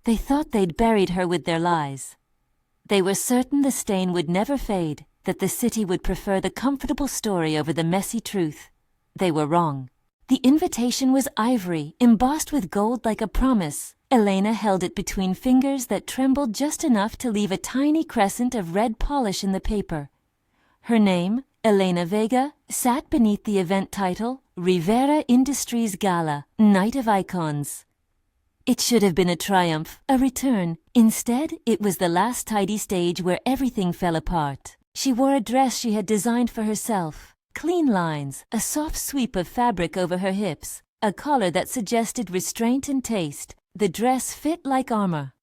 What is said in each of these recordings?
They thought they'd buried her with their lies. They were certain the stain would never fade, that the city would prefer the comfortable story over the messy truth. They were wrong. The invitation was ivory, embossed with gold like a promise. Elena held it between fingers that trembled just enough to leave a tiny crescent of red polish in the paper. Her name, Elena Vega, sat beneath the event title, Rivera Industries Gala, Night of Icons. It should have been a triumph, a return. Instead, it was the last tidy stage where everything fell apart. She wore a dress she had designed for herself. Clean lines, a soft sweep of fabric over her hips, a collar that suggested restraint and taste. The dress fit like armor.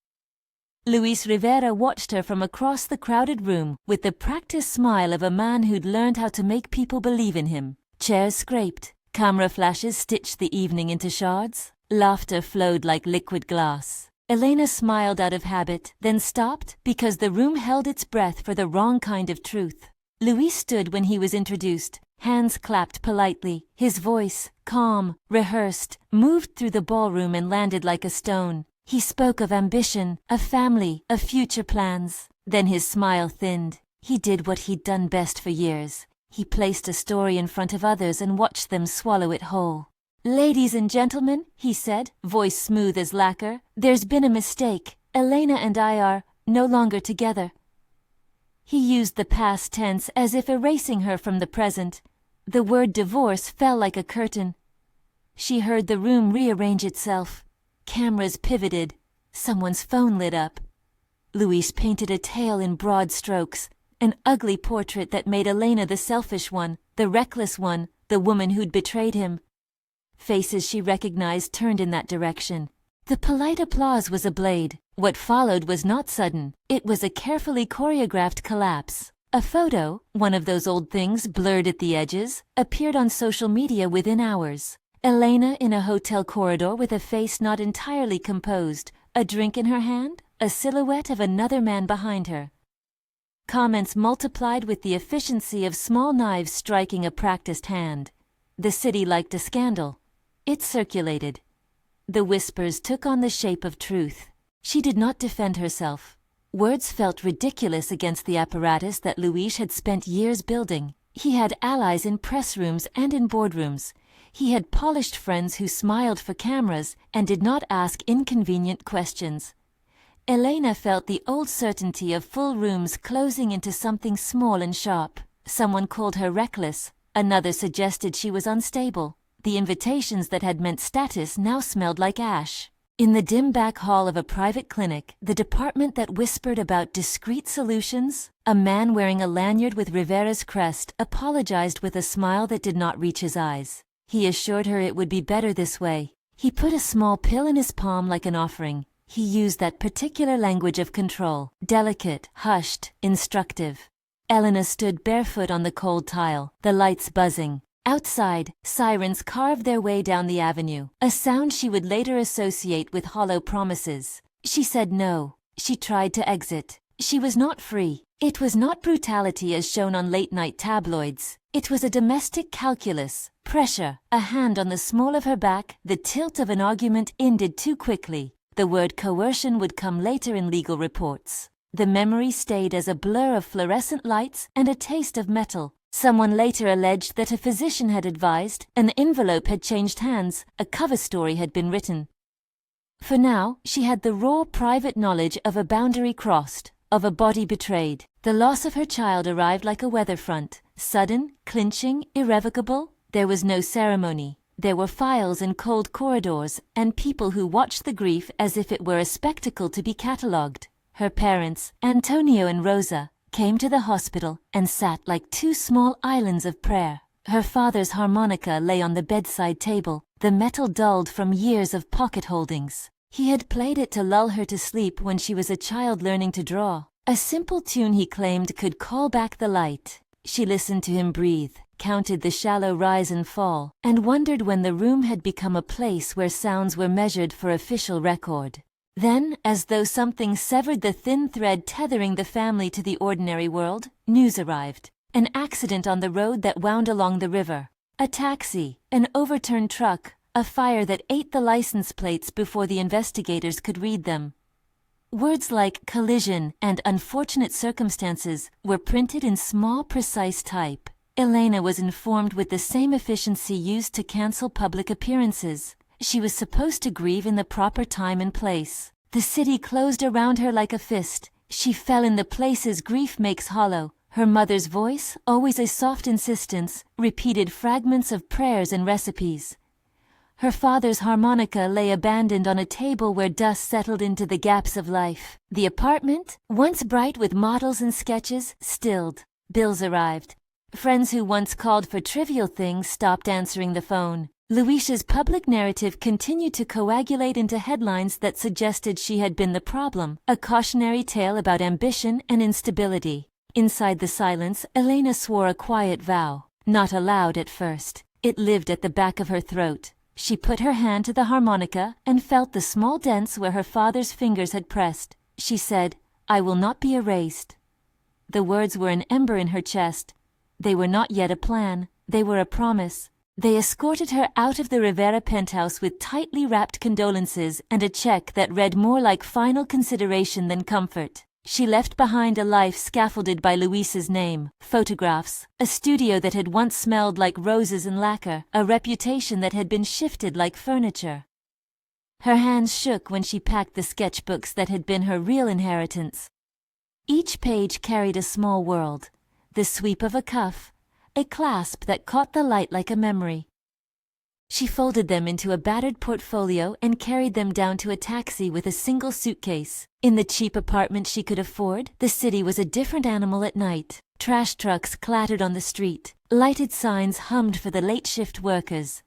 Luis Rivera watched her from across the crowded room with the practiced smile of a man who'd learned how to make people believe in him. Chairs scraped, camera flashes stitched the evening into shards. Laughter flowed like liquid glass. Elena smiled out of habit, then stopped because the room held its breath for the wrong kind of truth. Luis stood when he was introduced. Hands clapped politely. His voice, calm, rehearsed, moved through the ballroom and landed like a stone. He spoke of ambition, of family, of future plans. Then his smile thinned. He did what he'd done best for years. He placed a story in front of others and watched them swallow it whole. "Ladies and gentlemen," he said, voice smooth as lacquer, "there's been a mistake. Elena and I are no longer together." He used the past tense as if erasing her from the present. The word divorce fell like a curtain. She heard the room rearrange itself. Cameras pivoted. Someone's phone lit up. Luis painted a tale in broad strokes, an ugly portrait that made Elena the selfish one, the reckless one, the woman who'd betrayed him. Faces she recognized turned in that direction. The polite applause was a blade. What followed was not sudden. It was a carefully choreographed collapse. A photo, one of those old things blurred at the edges, appeared on social media within hours. Elena in a hotel corridor with a face not entirely composed, a drink in her hand, a silhouette of another man behind her. Comments multiplied with the efficiency of small knives striking a practiced hand. The city liked a scandal. It circulated. The whispers took on the shape of truth. She did not defend herself. Words felt ridiculous against the apparatus that Luis had spent years building. He had allies in press rooms and in boardrooms. He had polished friends who smiled for cameras and did not ask inconvenient questions. Elena felt the old certainty of full rooms closing into something small and sharp. Someone called her reckless. Another suggested she was unstable. The invitations that had meant status now smelled like ash. In the dim back hall of a private clinic, the department that whispered about discreet solutions, a man wearing a lanyard with Rivera's crest apologized with a smile that did not reach his eyes. He assured her it would be better this way. He put a small pill in his palm like an offering. He used that particular language of control, delicate, hushed, instructive. Elena stood barefoot on the cold tile, the lights buzzing. Outside, sirens carved their way down the avenue, a sound she would later associate with hollow promises. She said no. She tried to exit. She was not free. It was not brutality as shown on late-night tabloids. It was a domestic calculus, pressure, a hand on the small of her back. The tilt of an argument ended too quickly. The word coercion would come later in legal reports. The memory stayed as a blur of fluorescent lights and a taste of metal. Someone later alleged that a physician had advised, an envelope had changed hands, a cover story had been written. For now, she had the raw private knowledge of a boundary crossed, of a body betrayed. The loss of her child arrived like a weather front, sudden, clinching, irrevocable. There was no ceremony. There were files in cold corridors, and people who watched the grief as if it were a spectacle to be catalogued. Her parents, Antonio and Rosa, came to the hospital and sat like two small islands of prayer. Her father's harmonica lay on the bedside table, the metal dulled from years of pocket holdings. He had played it to lull her to sleep when she was a child learning to draw. A simple tune he claimed could call back the light. She listened to him breathe, counted the shallow rise and fall, and wondered when the room had become a place where sounds were measured for official record. Then, as though something severed the thin thread tethering the family to the ordinary world, news arrived. An accident on the road that wound along the river. A taxi, an overturned truck, a fire that ate the license plates before the investigators could read them. Words like collision and unfortunate circumstances were printed in small, precise type. Elena was informed with the same efficiency used to cancel public appearances. She was supposed to grieve in the proper time and place. The city closed around her like a fist. She fell in the places grief makes hollow. Her mother's voice, always a soft insistence, repeated fragments of prayers and recipes. Her father's harmonica lay abandoned on a table where dust settled into the gaps of life. The apartment, once bright with models and sketches, stilled. Bills arrived. Friends who once called for trivial things stopped answering the phone. Luis's public narrative continued to coagulate into headlines that suggested she had been the problem, a cautionary tale about ambition and instability. Inside the silence, Elena swore a quiet vow. Not aloud at first. It lived at the back of her throat. She put her hand to the harmonica and felt the small dents where her father's fingers had pressed. She said, "I will not be erased." The words were an ember in her chest. They were not yet a plan. They were a promise. They escorted her out of the Rivera penthouse with tightly wrapped condolences and a check that read more like final consideration than comfort. She left behind a life scaffolded by Luis's name, photographs, a studio that had once smelled like roses and lacquer, a reputation that had been shifted like furniture. Her hands shook when she packed the sketchbooks that had been her real inheritance. Each page carried a small world, the sweep of a cuff, a clasp that caught the light like a memory. She folded them into a battered portfolio and carried them down to a taxi with a single suitcase. In the cheap apartment she could afford, the city was a different animal at night. Trash trucks clattered on the street. Lighted signs hummed for the late shift workers.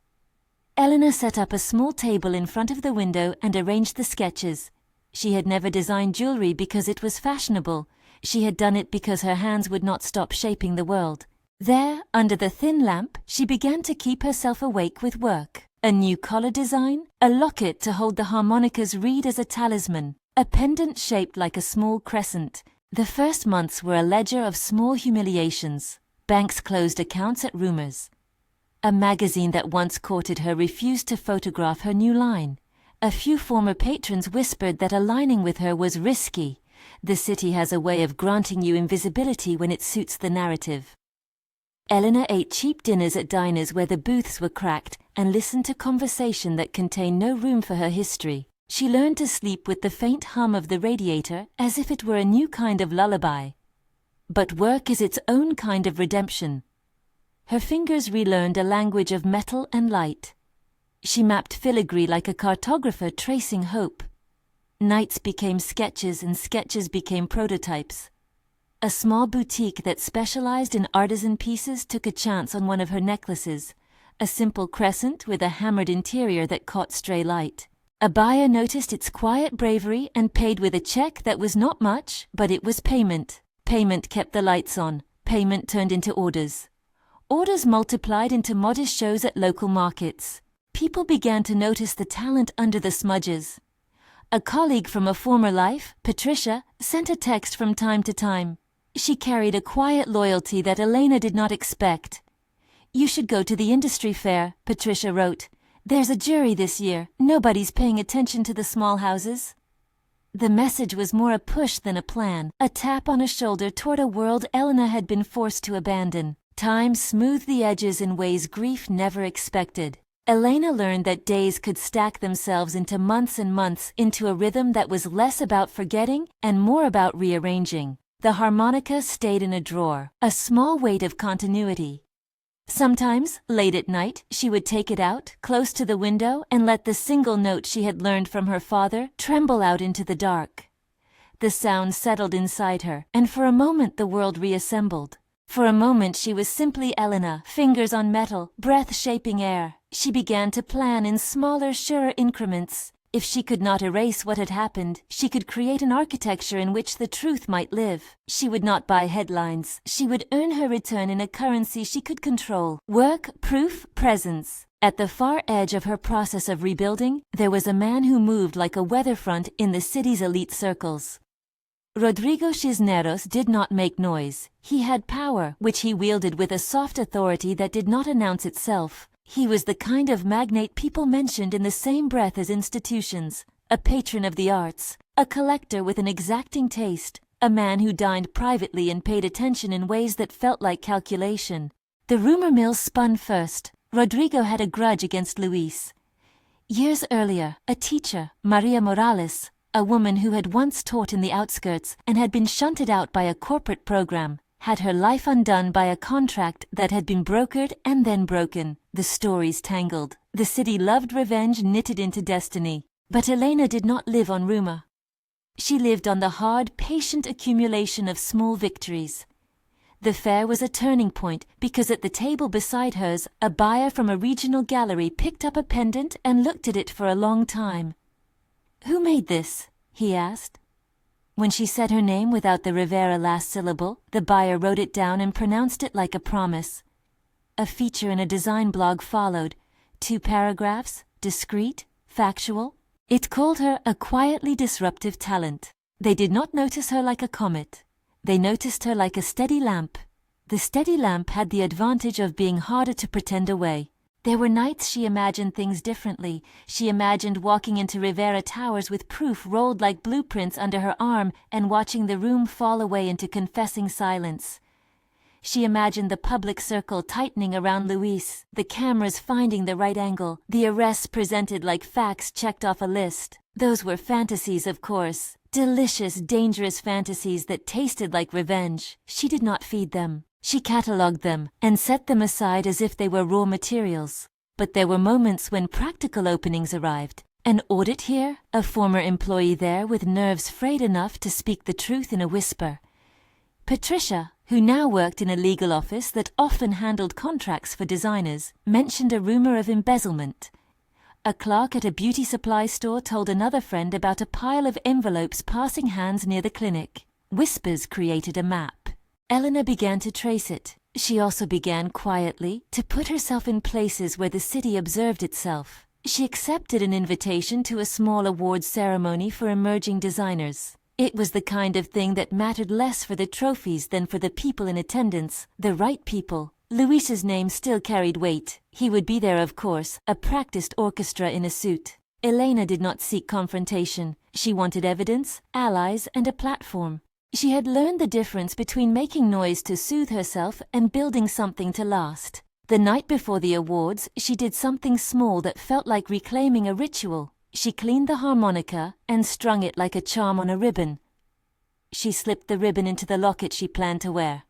Elena set up a small table in front of the window and arranged the sketches. She had never designed jewelry because it was fashionable. She had done it because her hands would not stop shaping the world. There, under the thin lamp, she began to keep herself awake with work. A new collar design, a locket to hold the harmonica's reed as a talisman, a pendant shaped like a small crescent. The first months were a ledger of small humiliations. Banks closed accounts at rumors. A magazine that once courted her refused to photograph her new line. A few former patrons whispered that aligning with her was risky. The city has a way of granting you invisibility when it suits the narrative. Elena ate cheap dinners at diners where the booths were cracked and listened to conversation that contained no room for her history. She learned to sleep with the faint hum of the radiator as if it were a new kind of lullaby. But work is its own kind of redemption. Her fingers relearned a language of metal and light. She mapped filigree like a cartographer tracing hope. Nights became sketches and sketches became prototypes. A small boutique that specialized in artisan pieces took a chance on one of her necklaces, a simple crescent with a hammered interior that caught stray light. A buyer noticed its quiet bravery and paid with a check that was not much, but it was payment. Payment kept the lights on. Payment turned into orders. Orders multiplied into modest shows at local markets. People began to notice the talent under the smudges. A colleague from a former life, Patricia, sent a text from time to time. She carried a quiet loyalty that Elena did not expect. "You should go to the industry fair," Patricia wrote. "There's a jury this year. Nobody's paying attention to the small houses." The message was more a push than a plan, a tap on a shoulder toward a world Elena had been forced to abandon. Time smoothed the edges in ways grief never expected. Elena learned that days could stack themselves into months and months into a rhythm that was less about forgetting and more about rearranging. The harmonica stayed in a drawer, a small weight of continuity. Sometimes, late at night, she would take it out, close to the window, and let the single note she had learned from her father tremble out into the dark. The sound settled inside her, and for a moment the world reassembled. For a moment she was simply Elena, fingers on metal, breath shaping air. She began to plan in smaller, surer increments. If she could not erase what had happened, she could create an architecture in which the truth might live. She would not buy headlines. She would earn her return in a currency she could control. Work, proof, presence. At the far edge of her process of rebuilding, there was a man who moved like a weather front in the city's elite circles. Rodrigo Cisneros did not make noise. He had power, which he wielded with a soft authority that did not announce itself. He was the kind of magnate people mentioned in the same breath as institutions, a patron of the arts, A collector with an exacting taste, a man who dined privately and paid attention in ways that felt like calculation. The rumor mill spun first. Rodrigo had a grudge against Luis. Years earlier, a teacher, Maria Morales, a woman who had once taught in the outskirts and had been shunted out by a corporate program, had her life undone by a contract that had been brokered and then broken. The stories tangled. The city loved revenge knitted into destiny. But Elena did not live on rumor. She lived on the hard, patient accumulation of small victories. The fair was a turning point because at the table beside hers, a buyer from a regional gallery picked up a pendant and looked at it for a long time. "Who made this?" he asked. When she said her name without the Rivera last syllable, the buyer wrote it down and pronounced it like a promise. A feature in a design blog followed. 2 paragraphs, discreet, factual. It called her a quietly disruptive talent. They did not notice her like a comet. They noticed her like a steady lamp. The steady lamp had the advantage of being harder to pretend away. There were nights she imagined things differently. She imagined walking into Rivera Towers with proof rolled like blueprints under her arm and watching the room fall away into confessing silence. She imagined the public circle tightening around Luis, the cameras finding the right angle, the arrests presented like facts checked off a list. Those were fantasies, of course. Delicious, dangerous fantasies that tasted like revenge. She did not feed them. She catalogued them and set them aside as if they were raw materials. But there were moments when practical openings arrived. An audit here, a former employee there with nerves frayed enough to speak the truth in a whisper. Patricia, who now worked in a legal office that often handled contracts for designers, mentioned a rumor of embezzlement. A clerk at a beauty supply store told another friend about a pile of envelopes passing hands near the clinic. Whispers created a map. Elena began to trace it. She also began quietly to put herself in places where the city observed itself. She accepted an invitation to a small awards ceremony for emerging designers. It was the kind of thing that mattered less for the trophies than for the people in attendance, the right people. Luis's name still carried weight. He would be there, of course, a practiced orchestra in a suit. Elena did not seek confrontation. She wanted evidence, allies, and a platform. She had learned the difference between making noise to soothe herself and building something to last. The night before the awards, she did something small that felt like reclaiming a ritual. She cleaned the harmonica and strung it like a charm on a ribbon. She slipped the ribbon into the locket she planned to wear.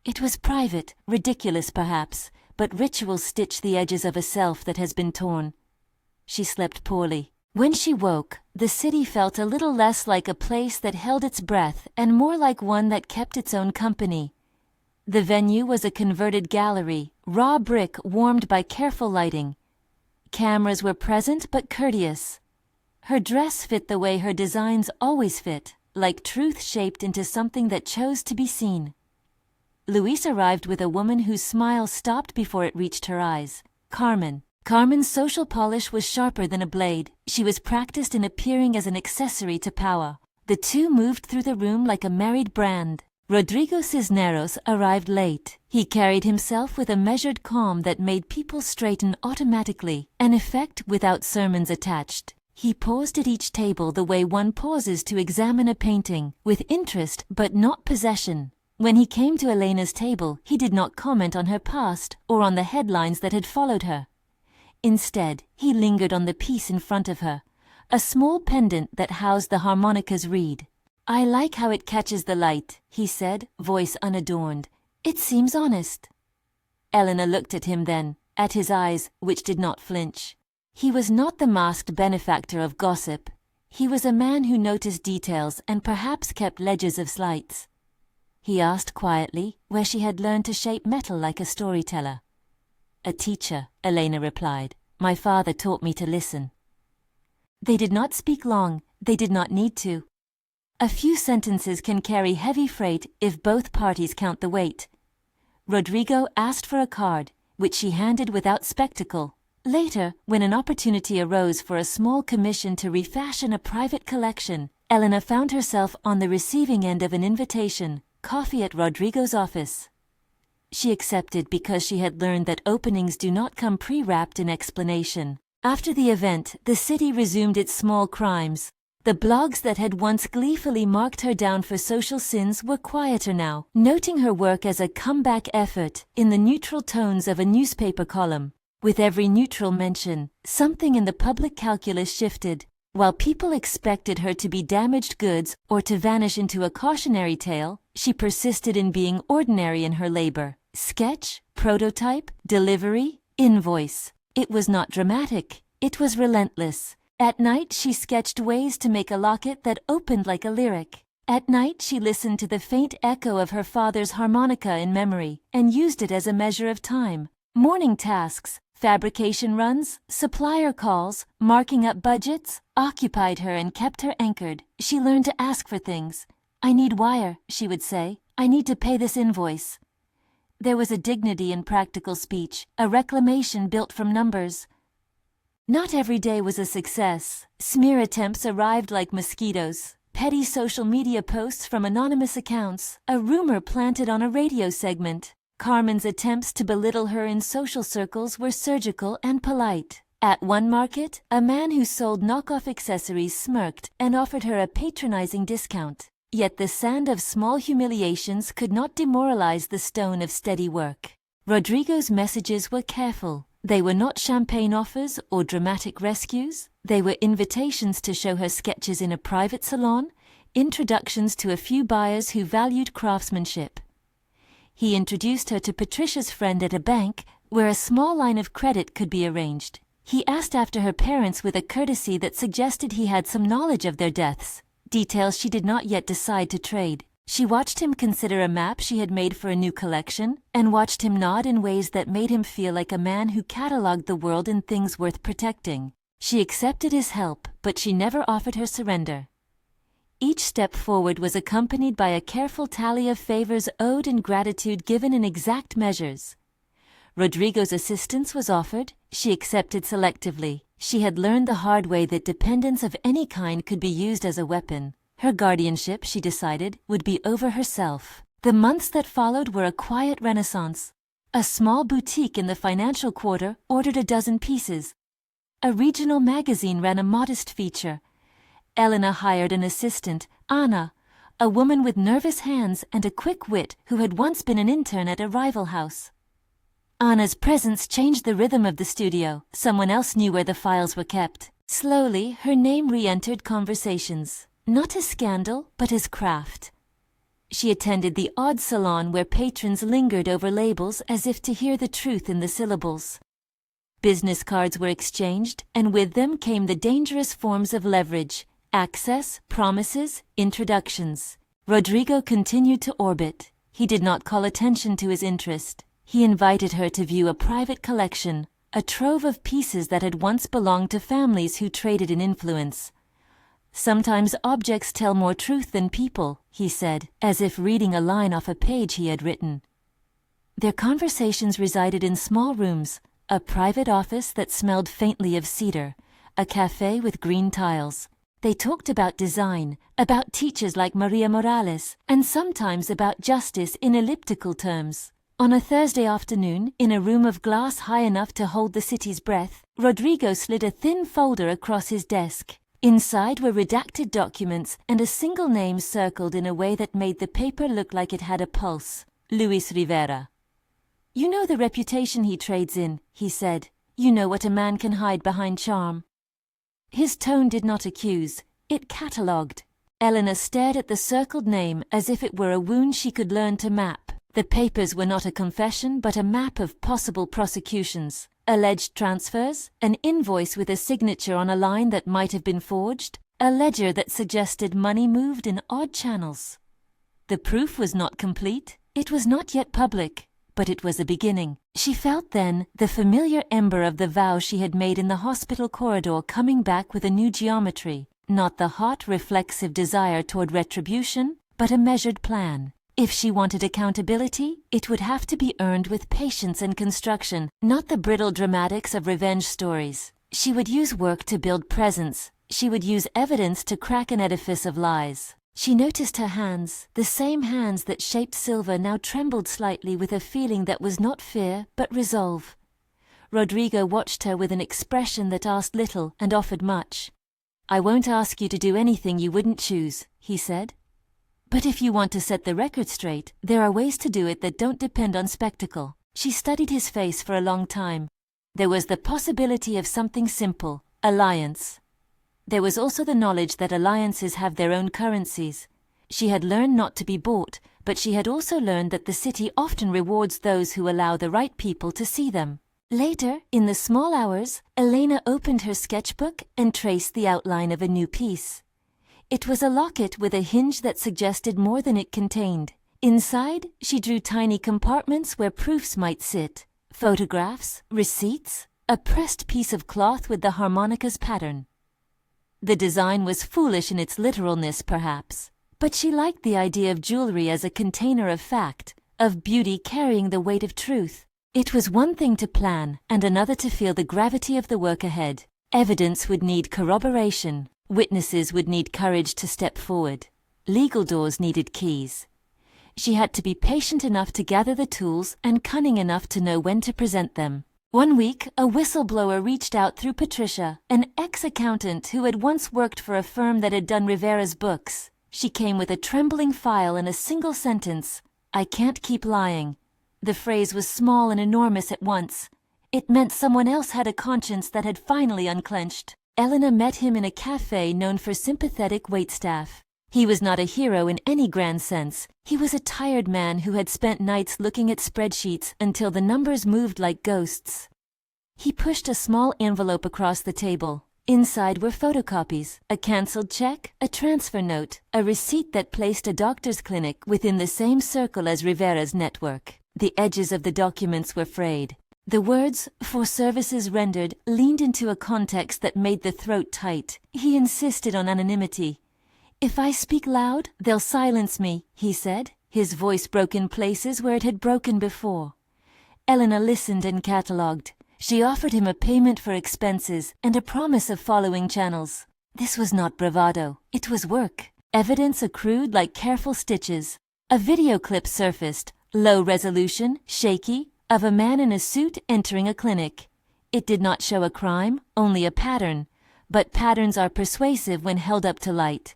It was private, ridiculous perhaps, but rituals stitch the edges of a self that has been torn. She slept poorly. When she woke, the city felt a little less like a place that held its breath and more like one that kept its own company. The venue was a converted gallery, raw brick warmed by careful lighting. Cameras were present but courteous. Her dress fit the way her designs always fit, like truth shaped into something that chose to be seen. Luis arrived with a woman whose smile stopped before it reached her eyes. Carmen. Carmen's social polish was sharper than a blade. She was practiced in appearing as an accessory to power. The two moved through the room like a married brand. Rodrigo Cisneros arrived late. He carried himself with a measured calm that made people straighten automatically, an effect without sermons attached. He paused at each table the way one pauses to examine a painting, with interest but not possession. When he came to Elena's table, he did not comment on her past or on the headlines that had followed her. Instead, he lingered on the piece in front of her, a small pendant that housed the harmonica's reed. "I like how it catches the light," he said, voice unadorned. "It seems honest." Elena looked at him then, at his eyes, which did not flinch. He was not the masked benefactor of gossip. He was a man who noticed details and perhaps kept ledgers of slights. He asked quietly where she had learned to shape metal like a storyteller. "A teacher," Elena replied. "My father taught me to listen." They did not speak long. They did not need to. A few sentences can carry heavy freight if both parties count the weight. Rodrigo asked for a card, which she handed without spectacle. Later, when an opportunity arose for a small commission to refashion a private collection, Elena found herself on the receiving end of an invitation, coffee at Rodrigo's office. She accepted because she had learned that openings do not come pre-wrapped in explanation. After the event, the city resumed its small crimes. The blogs that had once gleefully marked her down for social sins were quieter now, noting her work as a comeback effort in the neutral tones of a newspaper column. With every neutral mention, something in the public calculus shifted. While people expected her to be damaged goods or to vanish into a cautionary tale, she persisted in being ordinary in her labor. Sketch, prototype, delivery, invoice. It was not dramatic. It was relentless. At night she sketched ways to make a locket that opened like a lyric. At night she listened to the faint echo of her father's harmonica in memory and used it as a measure of time. Morning tasks, fabrication runs, supplier calls, marking up budgets, occupied her and kept her anchored. She learned to ask for things. "I need wire," she would say. "I need to pay this invoice." There was a dignity in practical speech, a reclamation built from numbers. Not every day was a success. Smear attempts arrived like mosquitoes. Petty social media posts from anonymous accounts, a rumor planted on a radio segment. Carmen's attempts to belittle her in social circles were surgical and polite. At one market, a man who sold knockoff accessories smirked and offered her a patronizing discount. Yet the sand of small humiliations could not demoralize the stone of steady work. Rodrigo's messages were careful. They were not champagne offers or dramatic rescues. They were invitations to show her sketches in a private salon, introductions to a few buyers who valued craftsmanship. He introduced her to Patricia's friend at a bank, where a small line of credit could be arranged. He asked after her parents with a courtesy that suggested he had some knowledge of their deaths, details she did not yet decide to trade. She watched him consider a map she had made for a new collection, and watched him nod in ways that made him feel like a man who catalogued the world in things worth protecting. She accepted his help, but she never offered her surrender. Each step forward was accompanied by a careful tally of favors owed and gratitude given in exact measures. Rodrigo's assistance was offered. She accepted selectively. She had learned the hard way that dependence of any kind could be used as a weapon. Her guardianship, she decided, would be over herself. The months that followed were a quiet renaissance. A small boutique in the financial quarter ordered a dozen pieces. A regional magazine ran a modest feature. Elena hired an assistant, Anna, a woman with nervous hands and a quick wit who had once been an intern at a rival house. Anna's presence changed the rhythm of the studio. Someone else knew where the files were kept. Slowly, her name re-entered conversations. Not as scandal, but as craft. She attended the odd salon where patrons lingered over labels as if to hear the truth in the syllables. Business cards were exchanged, and with them came the dangerous forms of leverage, access, promises, introductions. Rodrigo continued to orbit. He did not call attention to his interest. He invited her to view a private collection, a trove of pieces that had once belonged to families who traded in influence. "Sometimes objects tell more truth than people," he said, as if reading a line off a page he had written. Their conversations resided in small rooms, a private office that smelled faintly of cedar, a cafe with green tiles. They talked about design, about teachers like Maria Morales, and sometimes about justice in elliptical terms. On a Thursday afternoon, in a room of glass high enough to hold the city's breath, Rodrigo slid a thin folder across his desk. Inside were redacted documents and a single name circled in a way that made the paper look like it had a pulse. Luis Rivera. "You know the reputation he trades in," he said. "You know what a man can hide behind charm." His tone did not accuse, it catalogued. Elena stared at the circled name as if it were a wound she could learn to map. The papers were not a confession but a map of possible prosecutions. Alleged transfers, an invoice with a signature on a line that might have been forged, a ledger that suggested money moved in odd channels. The proof was not complete, it was not yet public, but it was a beginning. She felt then the familiar ember of the vow she had made in the hospital corridor coming back with a new geometry, not the hot, reflexive desire toward retribution, but a measured plan. If she wanted accountability, it would have to be earned with patience and construction, not the brittle dramatics of revenge stories. She would use work to build presence. She would use evidence to crack an edifice of lies. She noticed her hands, the same hands that shaped silver now trembled slightly with a feeling that was not fear but resolve. Rodrigo watched her with an expression that asked little and offered much. "I won't ask you to do anything you wouldn't choose," he said. "But if you want to set the record straight, there are ways to do it that don't depend on spectacle." She studied his face for a long time. There was the possibility of something simple, alliance. There was also the knowledge that alliances have their own currencies. She had learned not to be bought, but she had also learned that the city often rewards those who allow the right people to see them. Later, in the small hours, Elena opened her sketchbook and traced the outline of a new piece. It was a locket with a hinge that suggested more than it contained. Inside, she drew tiny compartments where proofs might sit: photographs, receipts, a pressed piece of cloth with the harmonica's pattern. The design was foolish in its literalness, perhaps, but she liked the idea of jewelry as a container of fact, of beauty carrying the weight of truth. It was one thing to plan, and another to feel the gravity of the work ahead. Evidence would need corroboration. Witnesses would need courage to step forward. Legal doors needed keys. She had to be patient enough to gather the tools and cunning enough to know when to present them. One week, a whistleblower reached out through Patricia, an ex-accountant who had once worked for a firm that had done Rivera's books. She came with a trembling file and a single sentence: "I can't keep lying." The phrase was small and enormous at once. It meant someone else had a conscience that had finally unclenched. Elena met him in a cafe known for sympathetic waitstaff. He was not a hero in any grand sense. He was a tired man who had spent nights looking at spreadsheets until the numbers moved like ghosts. He pushed a small envelope across the table. Inside were photocopies, a cancelled check, a transfer note, a receipt that placed a doctor's clinic within the same circle as Rivera's network. The edges of the documents were frayed. The words, "for services rendered," leaned into a context that made the throat tight. He insisted on anonymity. "If I speak loud, they'll silence me," he said. His voice broke in places where it had broken before. Elena listened and catalogued. She offered him a payment for expenses and a promise of following channels. This was not bravado. It was work. Evidence accrued like careful stitches. A video clip surfaced, low resolution, shaky, of a man in a suit entering a clinic. It did not show a crime, only a pattern. But patterns are persuasive when held up to light.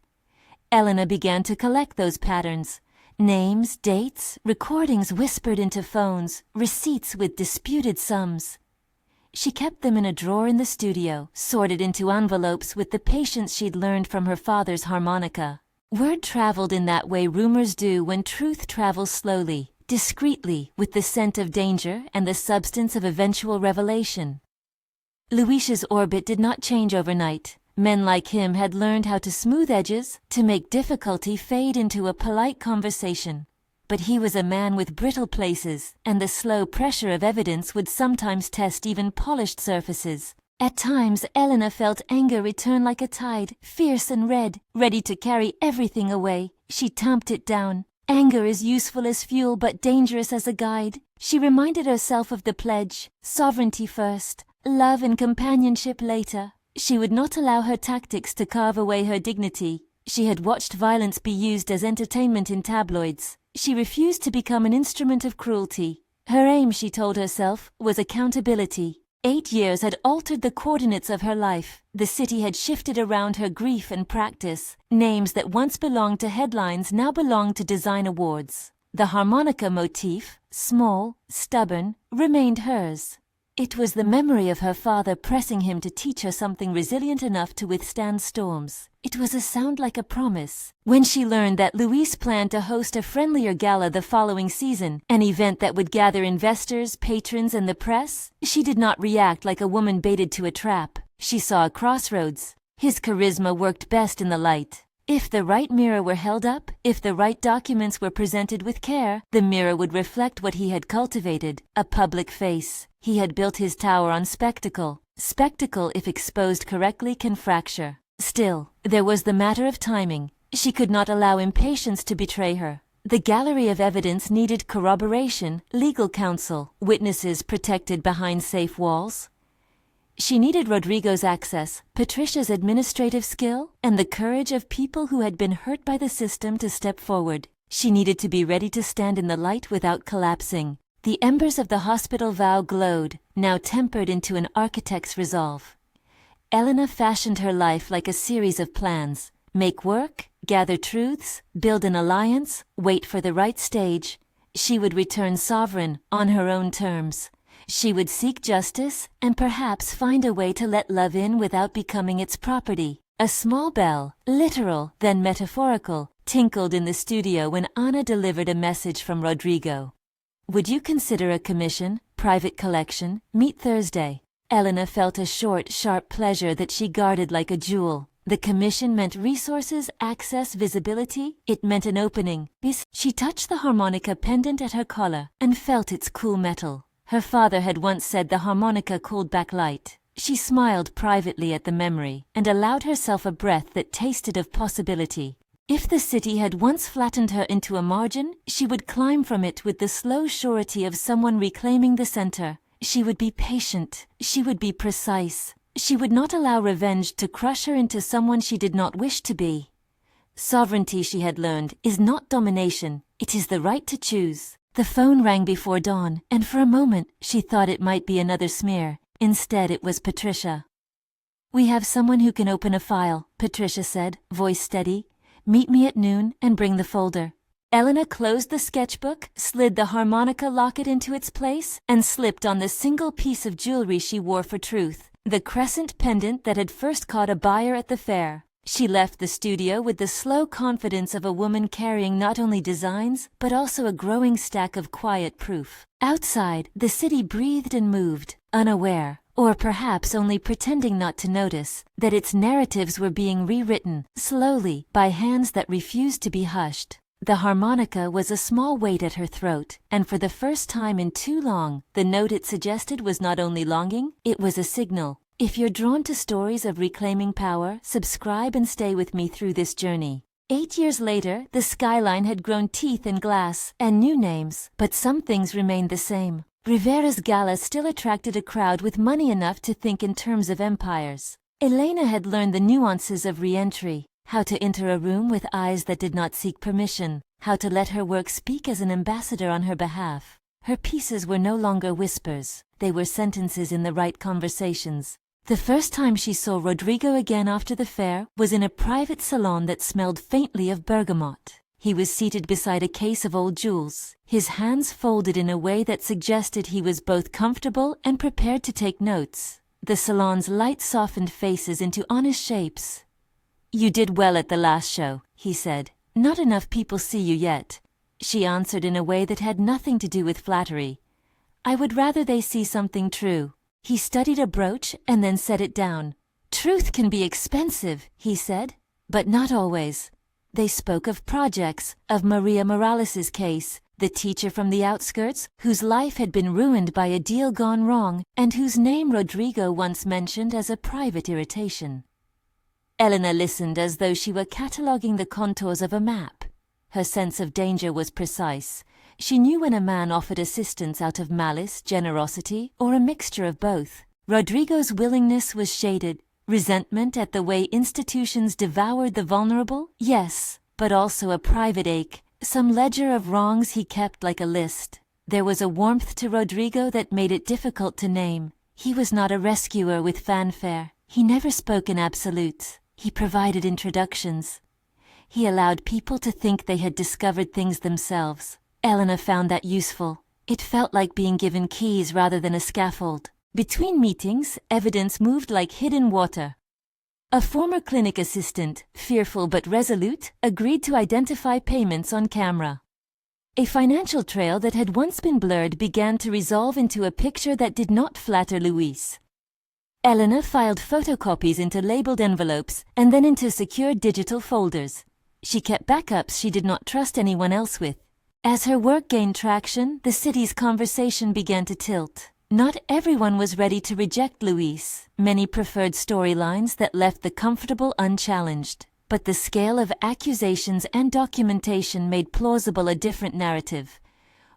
Elena began to collect those patterns. Names, dates, recordings whispered into phones, receipts with disputed sums. She kept them in a drawer in the studio, sorted into envelopes with the patience she'd learned from her father's harmonica. Word traveled in that way rumors do when truth travels slowly, discreetly, with the scent of danger and the substance of eventual revelation. Luis's orbit did not change overnight. Men like him had learned how to smooth edges, to make difficulty fade into a polite conversation. But he was a man with brittle places, and the slow pressure of evidence would sometimes test even polished surfaces. At times, Elena felt anger return like a tide, fierce and red, ready to carry everything away. She tamped it down. Anger is useful as fuel but dangerous as a guide. She reminded herself of the pledge: sovereignty first, love and companionship later. She would not allow her tactics to carve away her dignity. She had watched violence be used as entertainment in tabloids. She refused to become an instrument of cruelty. Her aim, she told herself, was accountability. 8 years had altered the coordinates of her life. The city had shifted around her grief and practice. Names that once belonged to headlines now belonged to design awards. The harmonica motif, small, stubborn, remained hers. It was the memory of her father pressing him to teach her something resilient enough to withstand storms. It was a sound like a promise. When she learned that Luis planned to host a friendlier gala the following season, an event that would gather investors, patrons, and the press, she did not react like a woman baited to a trap. She saw a crossroads. His charisma worked best in the light. If the right mirror were held up, if the right documents were presented with care, the mirror would reflect what he had cultivated, a public face. He had built his tower on spectacle. Spectacle, if exposed correctly, can fracture. Still, there was the matter of timing. She could not allow impatience to betray her. The gallery of evidence needed corroboration, legal counsel, witnesses protected behind safe walls. She needed Rodrigo's access, Patricia's administrative skill, and the courage of people who had been hurt by the system to step forward. She needed to be ready to stand in the light without collapsing. The embers of the hospital vow glowed, now tempered into an architect's resolve. Elena fashioned her life like a series of plans. Make work, gather truths, build an alliance, wait for the right stage. She would return sovereign on her own terms. She would seek justice and perhaps find a way to let love in without becoming its property. A small bell, literal then metaphorical, tinkled in the studio when Ana delivered a message from Rodrigo. Would you consider a commission, private collection, meet Thursday? Elena felt a short, sharp pleasure that she guarded like a jewel. The commission meant resources, access, visibility. It meant an opening. She touched the harmonica pendant at her collar and felt its cool metal. Her father had once said the harmonica called back light. She smiled privately at the memory and allowed herself a breath that tasted of possibility. If the city had once flattened her into a margin, she would climb from it with the slow surety of someone reclaiming the center. She would be patient. She would be precise. She would not allow revenge to crush her into someone she did not wish to be. Sovereignty, she had learned, is not domination. It is the right to choose. The phone rang before dawn, and for a moment she thought it might be another smear. Instead, it was Patricia. We have someone who can open a file, Patricia said, voice steady. Meet me at noon and bring the folder. Elena closed the sketchbook, slid the harmonica locket into its place, and slipped on the single piece of jewelry she wore for truth, the crescent pendant that had first caught a buyer at the fair. She left the studio with the slow confidence of a woman carrying not only designs, but also a growing stack of quiet proof. Outside, the city breathed and moved, unaware, or perhaps only pretending not to notice, that its narratives were being rewritten, slowly, by hands that refused to be hushed. The harmonica was a small weight at her throat, and for the first time in too long, the note it suggested was not only longing, it was a signal. If you're drawn to stories of reclaiming power, subscribe and stay with me through this journey. 8 years later, the skyline had grown teeth and glass, and new names, but some things remained the same. Rivera's Gala still attracted a crowd with money enough to think in terms of empires. Elena had learned the nuances of re-entry, how to enter a room with eyes that did not seek permission, how to let her work speak as an ambassador on her behalf. Her pieces were no longer whispers, they were sentences in the right conversations. The first time she saw Rodrigo again after the fair was in a private salon that smelled faintly of bergamot. He was seated beside a case of old jewels, his hands folded in a way that suggested he was both comfortable and prepared to take notes. The salon's light softened faces into honest shapes. You did well at the last show, he said. Not enough people see you yet. She answered in a way that had nothing to do with flattery. I would rather they see something true. He studied a brooch and then set it down. Truth can be expensive, he said, but not always. They spoke of projects, of Maria Morales's case, the teacher from the outskirts, whose life had been ruined by a deal gone wrong, and whose name Rodrigo once mentioned as a private irritation. Elena listened as though she were cataloguing the contours of a map. Her sense of danger was precise. She knew when a man offered assistance out of malice, generosity, or a mixture of both. Rodrigo's willingness was shaded. Resentment at the way institutions devoured the vulnerable? Yes, but also a private ache, some ledger of wrongs he kept like a list. There was a warmth to Rodrigo that made it difficult to name. He was not a rescuer with fanfare. He never spoke in absolutes. He provided introductions. He allowed people to think they had discovered things themselves. Elena found that useful. It felt like being given keys rather than a scaffold. Between meetings, evidence moved like hidden water. A former clinic assistant, fearful but resolute, agreed to identify payments on camera. A financial trail that had once been blurred began to resolve into a picture that did not flatter Luis. Elena filed photocopies into labeled envelopes and then into secure digital folders. She kept backups she did not trust anyone else with. As her work gained traction, the city's conversation began to tilt. Not everyone was ready to reject Luis. Many preferred storylines that left the comfortable unchallenged. But the scale of accusations and documentation made plausible a different narrative.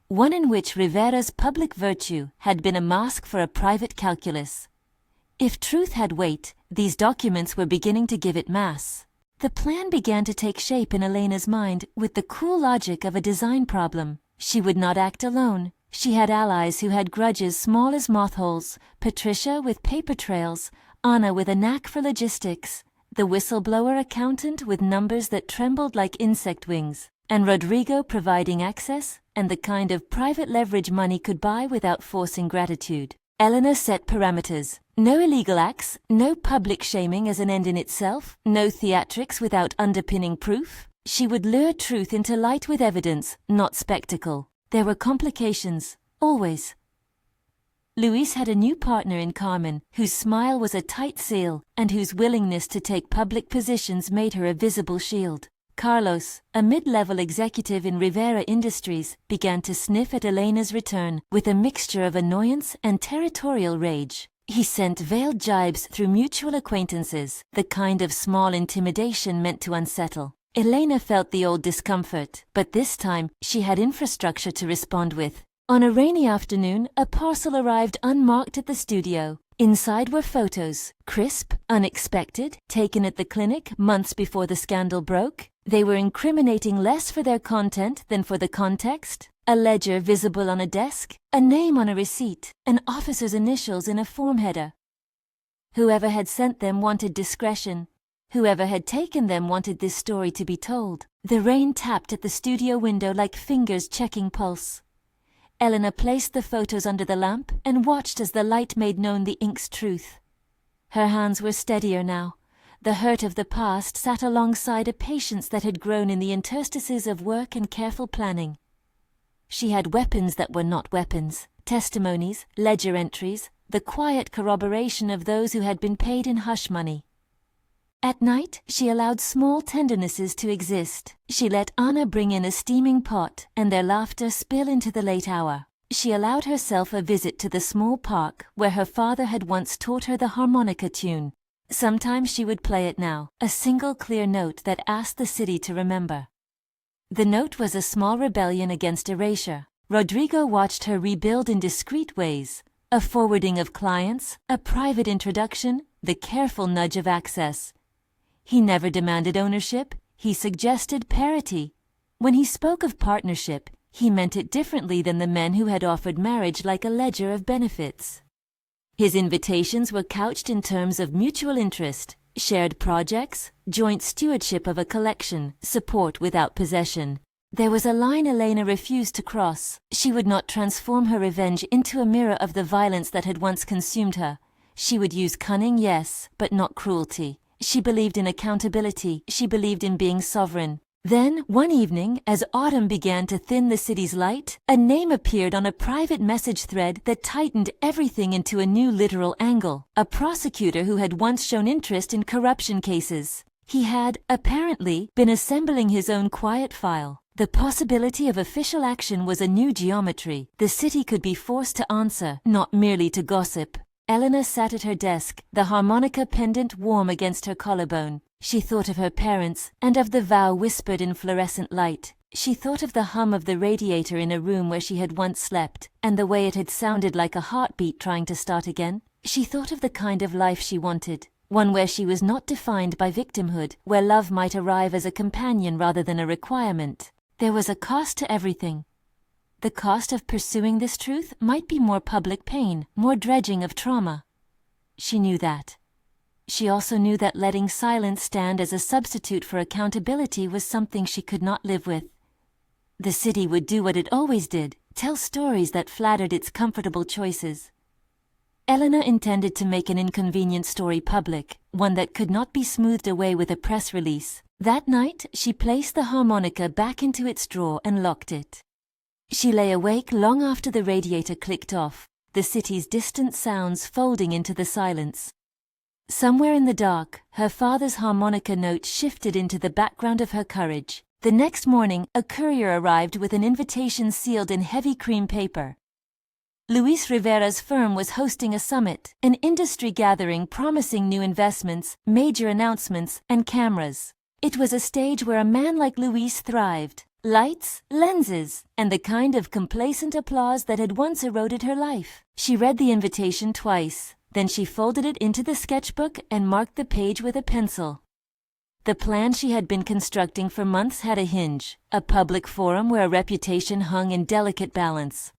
One in which Rivera's public virtue had been a mask for a private calculus. If truth had weight, these documents were beginning to give it mass. The plan began to take shape in Elena's mind with the cool logic of a design problem. She would not act alone. She had allies who had grudges small as moth holes, Patricia with paper trails, Anna with a knack for logistics, the whistleblower accountant with numbers that trembled like insect wings, and Rodrigo providing access and the kind of private leverage money could buy without forcing gratitude. Elena set parameters. No illegal acts, no public shaming as an end in itself, no theatrics without underpinning proof. She would lure truth into light with evidence, not spectacle. There were complications, always. Luis had a new partner in Carmen, whose smile was a tight seal, and whose willingness to take public positions made her a visible shield. Carlos, a mid-level executive in Rivera Industries, began to sniff at Elena's return with a mixture of annoyance and territorial rage. He sent veiled jibes through mutual acquaintances, the kind of small intimidation meant to unsettle. Elena felt the old discomfort, but this time she had infrastructure to respond with. On a rainy afternoon, a parcel arrived unmarked at the studio. Inside were photos, crisp, unexpected, taken at the clinic months before the scandal broke. They were incriminating less for their content than for the context. A ledger visible on a desk, a name on a receipt, an officer's initials in a form header. Whoever had sent them wanted discretion. Whoever had taken them wanted this story to be told. The rain tapped at the studio window like fingers checking pulse. Elena placed the photos under the lamp and watched as the light made known the ink's truth. Her hands were steadier now. The hurt of the past sat alongside a patience that had grown in the interstices of work and careful planning. She had weapons that were not weapons, testimonies, ledger entries, the quiet corroboration of those who had been paid in hush money. At night, she allowed small tendernesses to exist. She let Anna bring in a steaming pot and their laughter spill into the late hour. She allowed herself a visit to the small park where her father had once taught her the harmonica tune. Sometimes she would play it now, a single clear note that asked the city to remember. The note was a small rebellion against erasure. Rodrigo watched her rebuild in discreet ways. A forwarding of clients, a private introduction, the careful nudge of access. He never demanded ownership, he suggested parity. When he spoke of partnership, he meant it differently than the men who had offered marriage like a ledger of benefits. His invitations were couched in terms of mutual interest, shared projects, joint stewardship of a collection, support without possession. There was a line Elena refused to cross. She would not transform her revenge into a mirror of the violence that had once consumed her. She would use cunning, yes, but not cruelty. She believed in accountability. She believed in being sovereign. Then, one evening, as autumn began to thin the city's light, a name appeared on a private message thread that tightened everything into a new literal angle. A prosecutor who had once shown interest in corruption cases. He had, apparently, been assembling his own quiet file. The possibility of official action was a new geometry. The city could be forced to answer, not merely to gossip. Elena sat at her desk, the harmonica pendant warm against her collarbone. She thought of her parents, and of the vow whispered in fluorescent light. She thought of the hum of the radiator in a room where she had once slept, and the way it had sounded like a heartbeat trying to start again. She thought of the kind of life she wanted, one where she was not defined by victimhood, where love might arrive as a companion rather than a requirement. There was a cost to everything. The cost of pursuing this truth might be more public pain, more dredging of trauma. She knew that. She also knew that letting silence stand as a substitute for accountability was something she could not live with. The city would do what it always did, tell stories that flattered its comfortable choices. Elena intended to make an inconvenient story public, one that could not be smoothed away with a press release. That night, she placed the harmonica back into its drawer and locked it. She lay awake long after the radiator clicked off, the city's distant sounds folding into the silence. Somewhere in the dark, her father's harmonica note shifted into the background of her courage. The next morning, a courier arrived with an invitation sealed in heavy cream paper. Luis Rivera's firm was hosting a summit, an industry gathering promising new investments, major announcements, and cameras. It was a stage where a man like Luis thrived. Lights, lenses, and the kind of complacent applause that had once eroded her life. She read the invitation twice, then she folded it into the sketchbook and marked the page with a pencil. The plan she had been constructing for months had a hinge, a public forum where a reputation hung in delicate balance.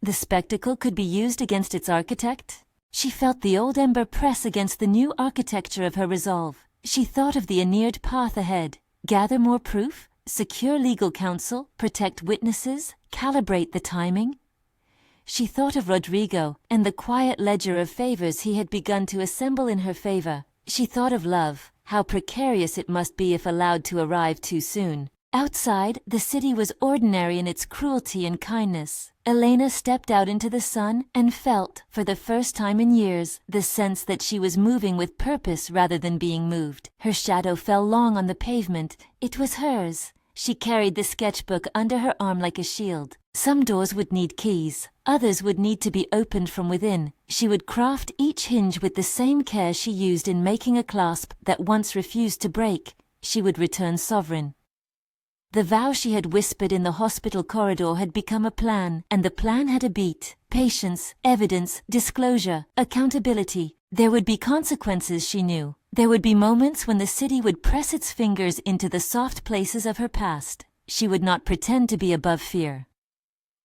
The spectacle could be used against its architect. She felt the old ember press against the new architecture of her resolve. She thought of the annealed path ahead. Gather more proof, secure legal counsel, protect witnesses, calibrate the timing. She thought of Rodrigo and the quiet ledger of favors he had begun to assemble in her favor. She thought of love, how precarious it must be if allowed to arrive too soon. Outside, the city was ordinary in its cruelty and kindness. Elena stepped out into the sun and felt, for the first time in years, the sense that she was moving with purpose rather than being moved. Her shadow fell long on the pavement. It was hers. She carried the sketchbook under her arm like a shield. Some doors would need keys. Others would need to be opened from within. She would craft each hinge with the same care she used in making a clasp that once refused to break. She would return sovereign. The vow she had whispered in the hospital corridor had become a plan, and the plan had a beat. Patience, evidence, disclosure, accountability. There would be consequences, she knew. There would be moments when the city would press its fingers into the soft places of her past. She would not pretend to be above fear.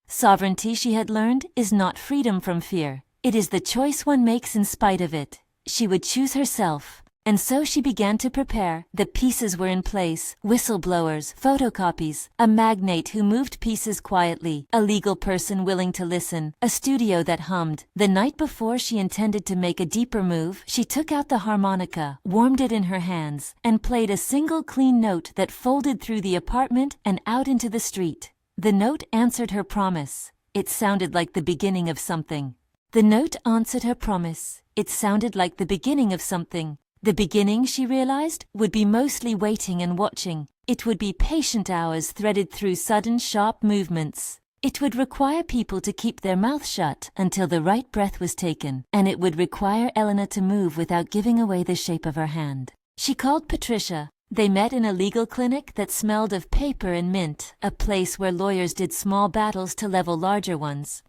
Sovereignty, she had learned, is not freedom from fear. It is the choice one makes in spite of it. She would choose herself. And so she began to prepare. The pieces were in place. Whistleblowers, photocopies, a magnate who moved pieces quietly, a legal person willing to listen, a studio that hummed. The night before she intended to make a deeper move, she took out the harmonica, warmed it in her hands, and played a single clean note that folded through the apartment and out into the street. The note answered her promise. It sounded like the beginning of something. The note answered her promise. It sounded like the beginning of something. The beginning, she realized, would be mostly waiting and watching. It would be patient hours threaded through sudden, sharp movements. It would require people to keep their mouths shut until the right breath was taken, and it would require Elena to move without giving away the shape of her hand. She called Patricia. They met in a legal clinic that smelled of paper and mint, a place where lawyers did small battles to level larger ones.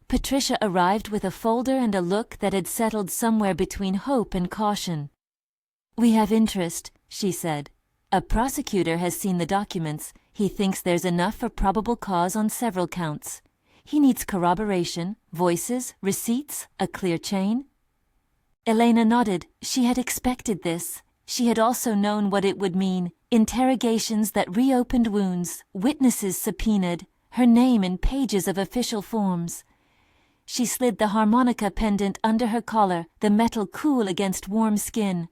Patricia arrived with a folder and a look that had settled somewhere between hope and caution. "We have interest," she said. "A prosecutor has seen the documents. He thinks there's enough for probable cause on several counts. He needs corroboration, voices, receipts, a clear chain." Elena nodded. She had expected this. She had also known what it would mean. Interrogations that reopened wounds, witnesses subpoenaed, her name in pages of official forms. She slid the harmonica pendant under her collar, the metal cool against warm skin.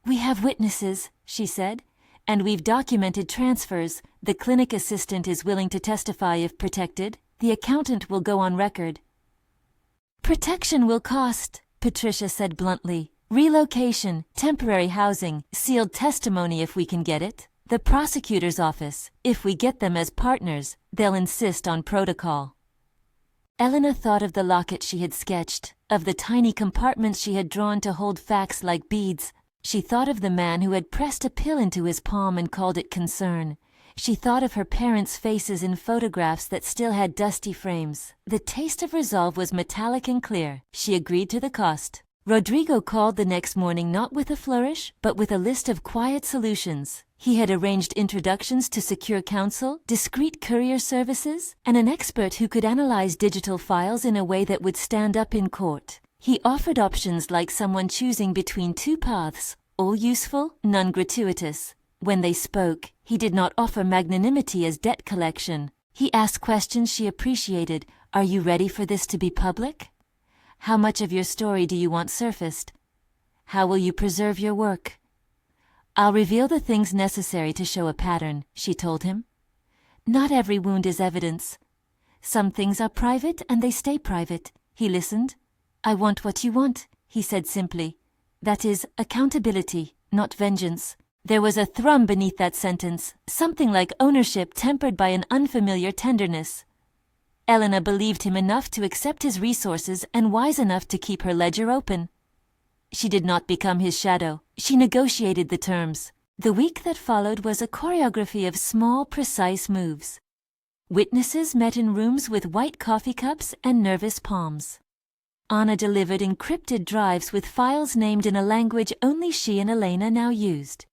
"We have witnesses," she said, "and we've documented transfers. The clinic assistant is willing to testify if protected. The accountant will go on record." "Protection will cost," Patricia said bluntly. "Relocation, temporary housing, sealed testimony if we can get it. The prosecutor's office, if we get them as partners, they'll insist on protocol." Elena thought of the locket she had sketched, of the tiny compartments she had drawn to hold facts like beads. She thought of the man who had pressed a pill into his palm and called it concern. She thought of her parents' faces in photographs that still had dusty frames. The taste of resolve was metallic and clear. She agreed to the cost. Rodrigo called the next morning not with a flourish, but with a list of quiet solutions. He had arranged introductions to secure counsel, discreet courier services, and an expert who could analyze digital files in a way that would stand up in court. He offered options like someone choosing between two paths, all useful, none gratuitous. When they spoke, he did not offer magnanimity as debt collection. He asked questions she appreciated. "Are you ready for this to be public? How much of your story do you want surfaced? How will you preserve your work?" "I'll reveal the things necessary to show a pattern," she told him. "Not every wound is evidence. Some things are private and they stay private." He listened. "I want what you want," he said simply. "That is, accountability, not vengeance." There was a thrum beneath that sentence, something like ownership tempered by an unfamiliar tenderness. Elena believed him enough to accept his resources and wise enough to keep her ledger open. She did not become his shadow. She negotiated the terms. The week that followed was a choreography of small, precise moves. Witnesses met in rooms with white coffee cups and nervous palms. Anna delivered encrypted drives with files named in a language only she and Elena now used.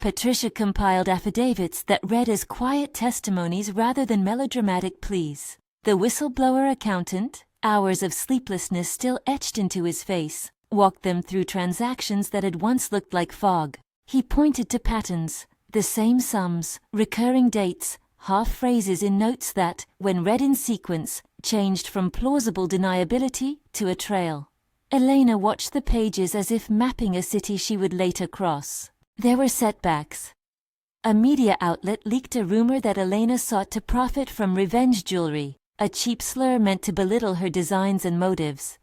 Patricia compiled affidavits that read as quiet testimonies rather than melodramatic pleas. The whistleblower accountant, Hours of sleeplessness still etched into his face, walked them through transactions that had once looked like fog. He pointed to patterns, the same sums, recurring dates, half phrases in notes that, when read in sequence, changed from plausible deniability to a trail. Elena watched the pages as if mapping a city she would later cross. There were setbacks. A media outlet leaked a rumor that Elena sought to profit from revenge jewelry, a cheap slur meant to belittle her designs and motives.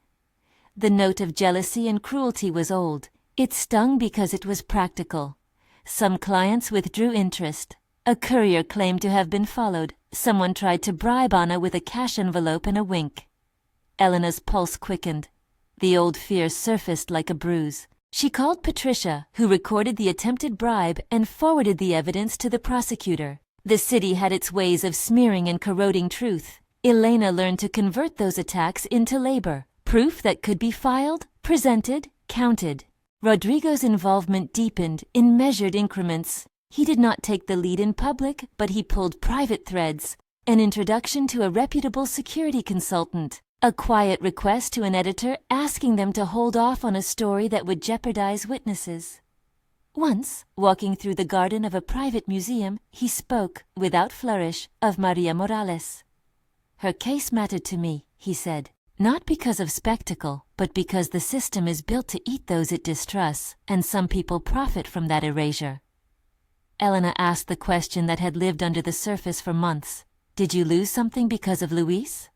The note of jealousy and cruelty was old. It stung because it was practical. Some clients withdrew interest. A courier claimed to have been followed. Someone tried to bribe Anna with a cash envelope and a wink. Elena's pulse quickened. The old fear surfaced like a bruise. She called Patricia, who recorded the attempted bribe and forwarded the evidence to the prosecutor. The city had its ways of smearing and corroding truth. Elena learned to convert those attacks into labor, proof that could be filed, presented, counted. Rodrigo's involvement deepened in measured increments. He did not take the lead in public, but he pulled private threads, an introduction to a reputable security consultant, a quiet request to an editor asking them to hold off on a story that would jeopardize witnesses. Once, walking through the garden of a private museum, he spoke, without flourish, of Maria Morales. "Her case mattered to me," he said, "not because of spectacle, but because the system is built to eat those it distrusts, and some people profit from that erasure." Elena asked the question that had lived under the surface for months. "Did you lose something because of Luis?"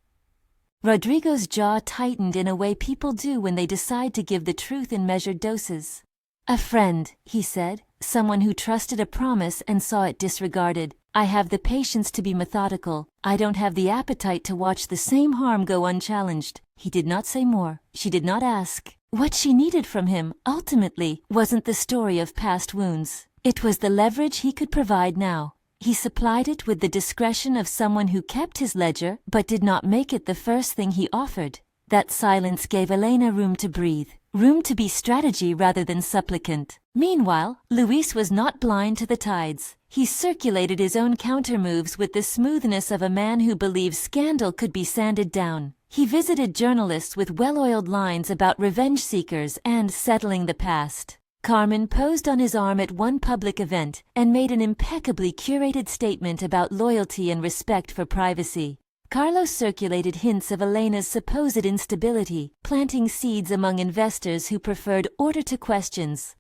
Rodrigo's jaw tightened in a way people do when they decide to give the truth in measured doses. "A friend," he said, "someone who trusted a promise and saw it disregarded. I have the patience to be methodical. I don't have the appetite to watch the same harm go unchallenged." He did not say more. She did not ask. What she needed from him, ultimately, wasn't the story of past wounds. It was the leverage he could provide now. He supplied it with the discretion of someone who kept his ledger but did not make it the first thing he offered. That silence gave Elena room to breathe, room to be strategy rather than supplicant. Meanwhile, Luis was not blind to the tides. He circulated his own countermoves with the smoothness of a man who believes scandal could be sanded down. He visited journalists with well-oiled lines about revenge seekers and settling the past. Carmen posed on his arm at one public event and made an impeccably curated statement about loyalty and respect for privacy. Carlos circulated hints of Elena's supposed instability, planting seeds among investors who preferred order to questions.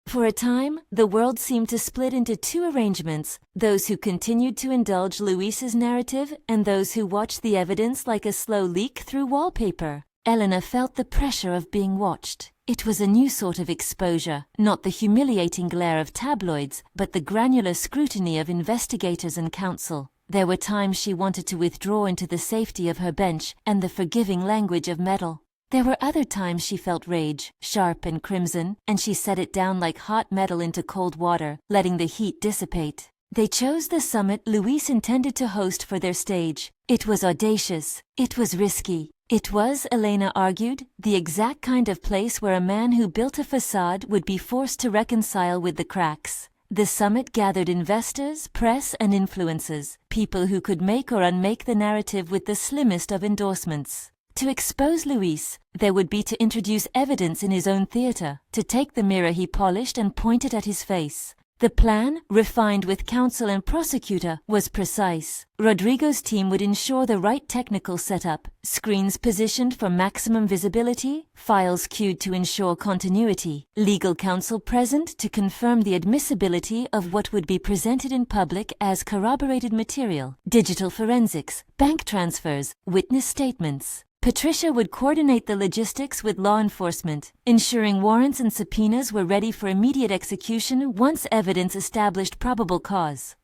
For a time, the world seemed to split into two arrangements, those who continued to indulge Luis's narrative and those who watched the evidence like a slow leak through wallpaper. Elena felt the pressure of being watched. It was a new sort of exposure, not the humiliating glare of tabloids, but the granular scrutiny of investigators and counsel. There were times she wanted to withdraw into the safety of her bench and the forgiving language of metal. There were other times she felt rage, sharp and crimson, and she set it down like hot metal into cold water, letting the heat dissipate. They chose the summit Luis intended to host for their stage. It was audacious. It was risky. It was, Elena argued, the exact kind of place where a man who built a facade would be forced to reconcile with the cracks. The summit gathered investors, press, and influencers, people who could make or unmake the narrative with the slimmest of endorsements. To expose Luis, there would be to introduce evidence in his own theater, to take the mirror he polished and point it at his face. The plan, refined with counsel and prosecutor, was precise. Rodrigo's team would ensure the right technical setup, screens positioned for maximum visibility, files queued to ensure continuity, legal counsel present to confirm the admissibility of what would be presented in public as corroborated material, digital forensics, bank transfers, witness statements. Patricia would coordinate the logistics with law enforcement, ensuring warrants and subpoenas were ready for immediate execution once evidence established probable cause.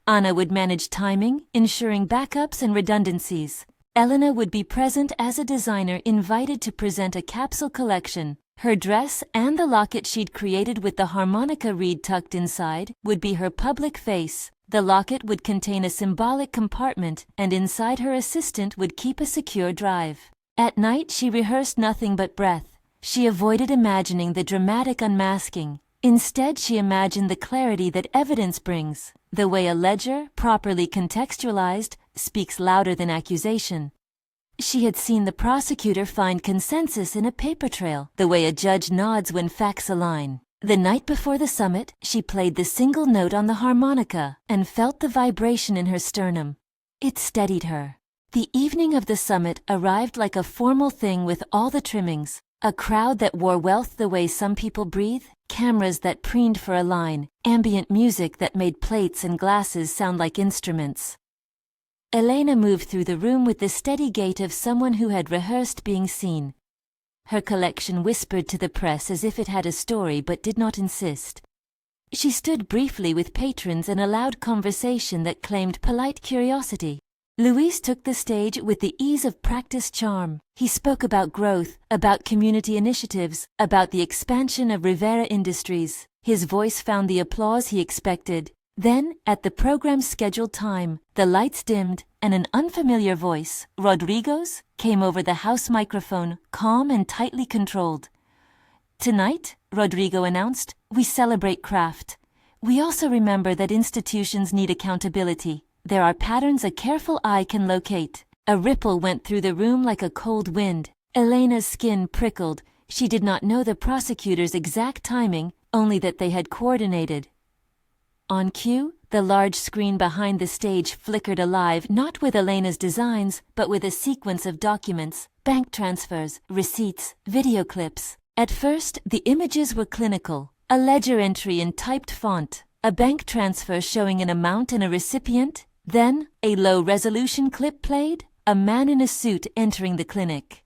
Anna would manage timing, ensuring backups and redundancies. Elena would be present as a designer invited to present a capsule collection. Her dress and the locket she'd created with the harmonica reed tucked inside would be her public face. The locket would contain a symbolic compartment, and inside her assistant would keep a secure drive. At night she rehearsed nothing but breath. She avoided imagining the dramatic unmasking. Instead she imagined the clarity that evidence brings, the way a ledger, properly contextualized, speaks louder than accusation. She had seen the prosecutor find consensus in a paper trail, the way a judge nods when facts align. The night before the summit, she played the single note on the harmonica and felt the vibration in her sternum. It steadied her. The evening of the summit arrived like a formal thing with all the trimmings. A crowd that wore wealth the way some people breathe, cameras that preened for a line, ambient music that made plates and glasses sound like instruments. Elena moved through the room with the steady gait of someone who had rehearsed being seen. Her collection whispered to the press as if it had a story but did not insist. She stood briefly with patrons and allowed conversation that claimed polite curiosity. Luis took the stage with the ease of practiced charm. He spoke about growth, about community initiatives, about the expansion of Rivera Industries. His voice found the applause he expected. Then, at the program's scheduled time, the lights dimmed, and an unfamiliar voice, Rodrigo's, came over the house microphone, calm and tightly controlled. "Tonight," Rodrigo announced, "we celebrate craft. We also remember that institutions need accountability. There are patterns a careful eye can locate." A ripple went through the room like a cold wind. Elena's skin prickled. She did not know the prosecutor's exact timing, only that they had coordinated. On cue, the large screen behind the stage flickered alive, not with Elena's designs, but with a sequence of documents, bank transfers, receipts, video clips. At first, the images were clinical. A ledger entry in typed font, a bank transfer showing an amount and a recipient, then a low-resolution clip played, a man in a suit entering the clinic.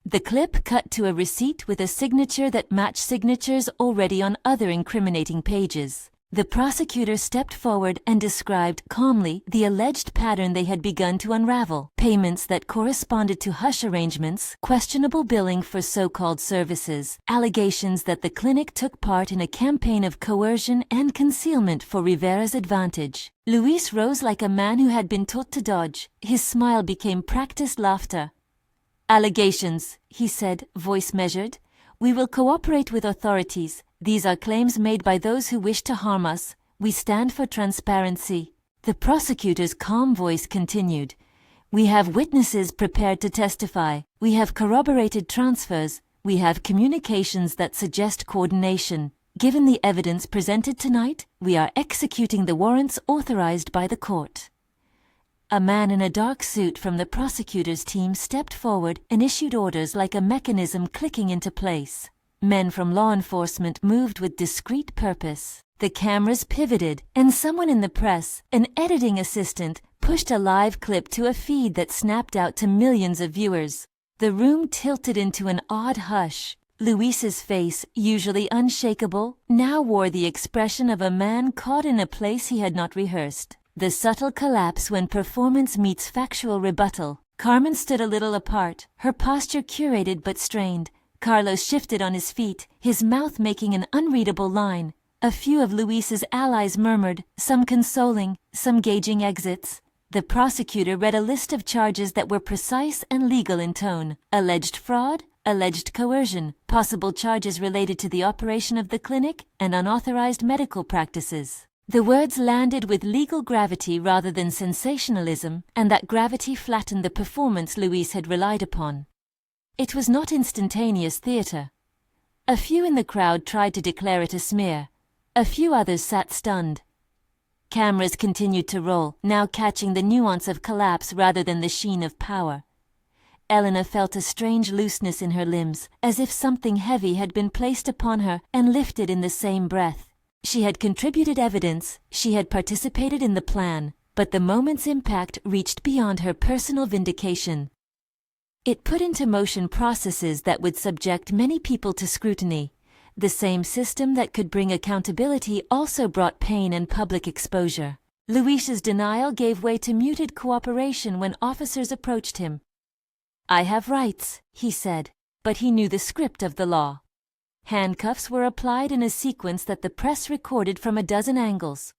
The clip cut to a receipt with a signature that matched signatures already on other incriminating pages. The prosecutor stepped forward and described calmly the alleged pattern they had begun to unravel: payments that corresponded to hush arrangements, questionable billing for so-called services, allegations that the clinic took part in a campaign of coercion and concealment for Rivera's advantage. Luis rose like a man who had been taught to dodge. His smile became practiced laughter. "Allegations," he said, voice measured. "We will cooperate with authorities. These are claims made by those who wish to harm us. We stand for transparency." The prosecutor's calm voice continued. "We have witnesses prepared to testify. We have corroborated transfers. We have communications that suggest coordination. Given the evidence presented tonight, we are executing the warrants authorized by the court." A man in a dark suit from the prosecutor's team stepped forward and issued orders like a mechanism clicking into place. Men from law enforcement moved with discreet purpose. The cameras pivoted, and someone in the press, an editing assistant, pushed a live clip to a feed that snapped out to millions of viewers. The room tilted into an odd hush. Luis's face, usually unshakable, now wore the expression of a man caught in a place he had not rehearsed. The subtle collapse when performance meets factual rebuttal. Carmen stood a little apart, her posture curated but strained. Carlos shifted on his feet, his mouth making an unreadable line. A few of Luis's allies murmured, some consoling, some gauging exits. The prosecutor read a list of charges that were precise and legal in tone. Alleged fraud, alleged coercion, possible charges related to the operation of the clinic, and unauthorized medical practices. The words landed with legal gravity rather than sensationalism, and that gravity flattened the performance Luis had relied upon. It was not instantaneous theater. A few in the crowd tried to declare it a smear. A few others sat stunned. Cameras continued to roll, now catching the nuance of collapse rather than the sheen of power. Elena felt a strange looseness in her limbs, as if something heavy had been placed upon her and lifted in the same breath. She had contributed evidence, she had participated in the plan, but the moment's impact reached beyond her personal vindication. It put into motion processes that would subject many people to scrutiny. The same system that could bring accountability also brought pain and public exposure. Luis's denial gave way to muted cooperation when officers approached him. "I have rights," he said, but he knew the script of the law. Handcuffs were applied in a sequence that the press recorded from a dozen angles.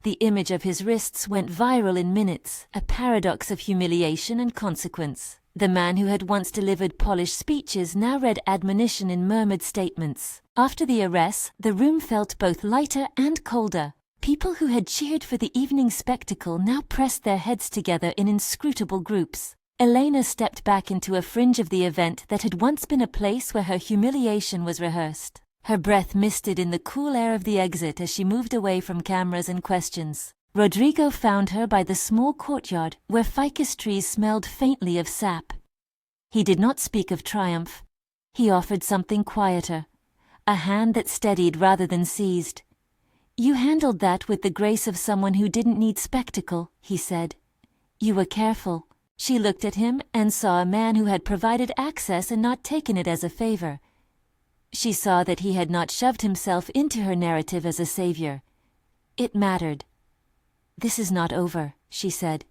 The image of his wrists went viral in minutes, a paradox of humiliation and consequence. The man who had once delivered polished speeches now read admonition in murmured statements. After the arrest, the room felt both lighter and colder. People who had cheered for the evening spectacle now pressed their heads together in inscrutable groups. Elena stepped back into a fringe of the event that had once been a place where her humiliation was rehearsed. Her breath misted in the cool air of the exit as she moved away from cameras and questions. Rodrigo found her by the small courtyard where ficus trees smelled faintly of sap. He did not speak of triumph. He offered something quieter, a hand that steadied rather than seized. "You handled that with the grace of someone who didn't need spectacle," he said. "You were careful." She looked at him and saw a man who had provided access and not taken it as a favor. She saw that he had not shoved himself into her narrative as a savior. It mattered. "This is not over," she said.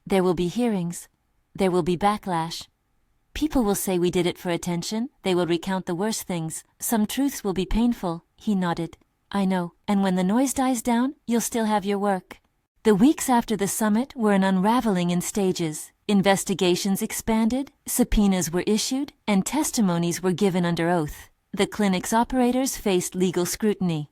"There will be hearings. There will be backlash. People will say we did it for attention. They will recount the worst things. Some truths will be painful." He nodded. "I know. And when the noise dies down, you'll still have your work." The weeks after the summit were an unraveling in stages. Investigations expanded, subpoenas were issued, and testimonies were given under oath. The clinic's operators faced legal scrutiny.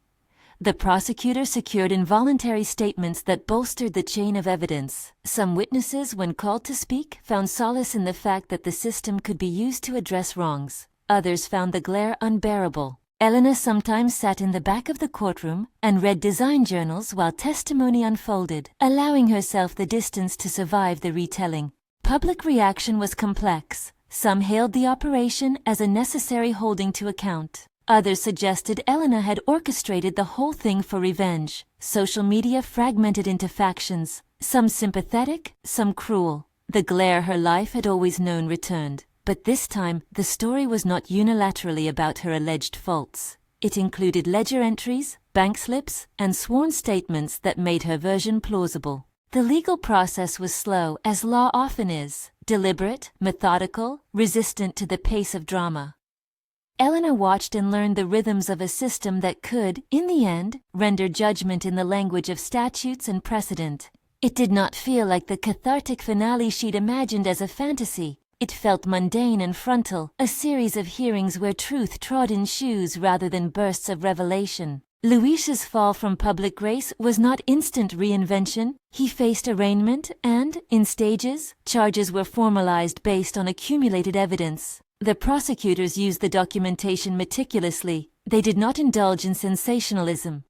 The prosecutor secured involuntary statements that bolstered the chain of evidence. Some witnesses, when called to speak, found solace in the fact that the system could be used to address wrongs. Others found the glare unbearable. Elena sometimes sat in the back of the courtroom and read design journals while testimony unfolded, allowing herself the distance to survive the retelling. Public reaction was complex. Some hailed the operation as a necessary holding to account. Others suggested Elena had orchestrated the whole thing for revenge. Social media fragmented into factions, some sympathetic, some cruel. The glare her life had always known returned. But this time, the story was not unilaterally about her alleged faults. It included ledger entries, bank slips, and sworn statements that made her version plausible. The legal process was slow, as law often is, deliberate, methodical, resistant to the pace of drama. Elena watched and learned the rhythms of a system that could, in the end, render judgment in the language of statutes and precedent. It did not feel like the cathartic finale she'd imagined as a fantasy. It felt mundane and frontal, a series of hearings where truth trod in shoes rather than bursts of revelation. Luis's fall from public grace was not instant reinvention. He faced arraignment and, in stages, charges were formalized based on accumulated evidence. The prosecutors used the documentation meticulously. They did not indulge in sensationalism.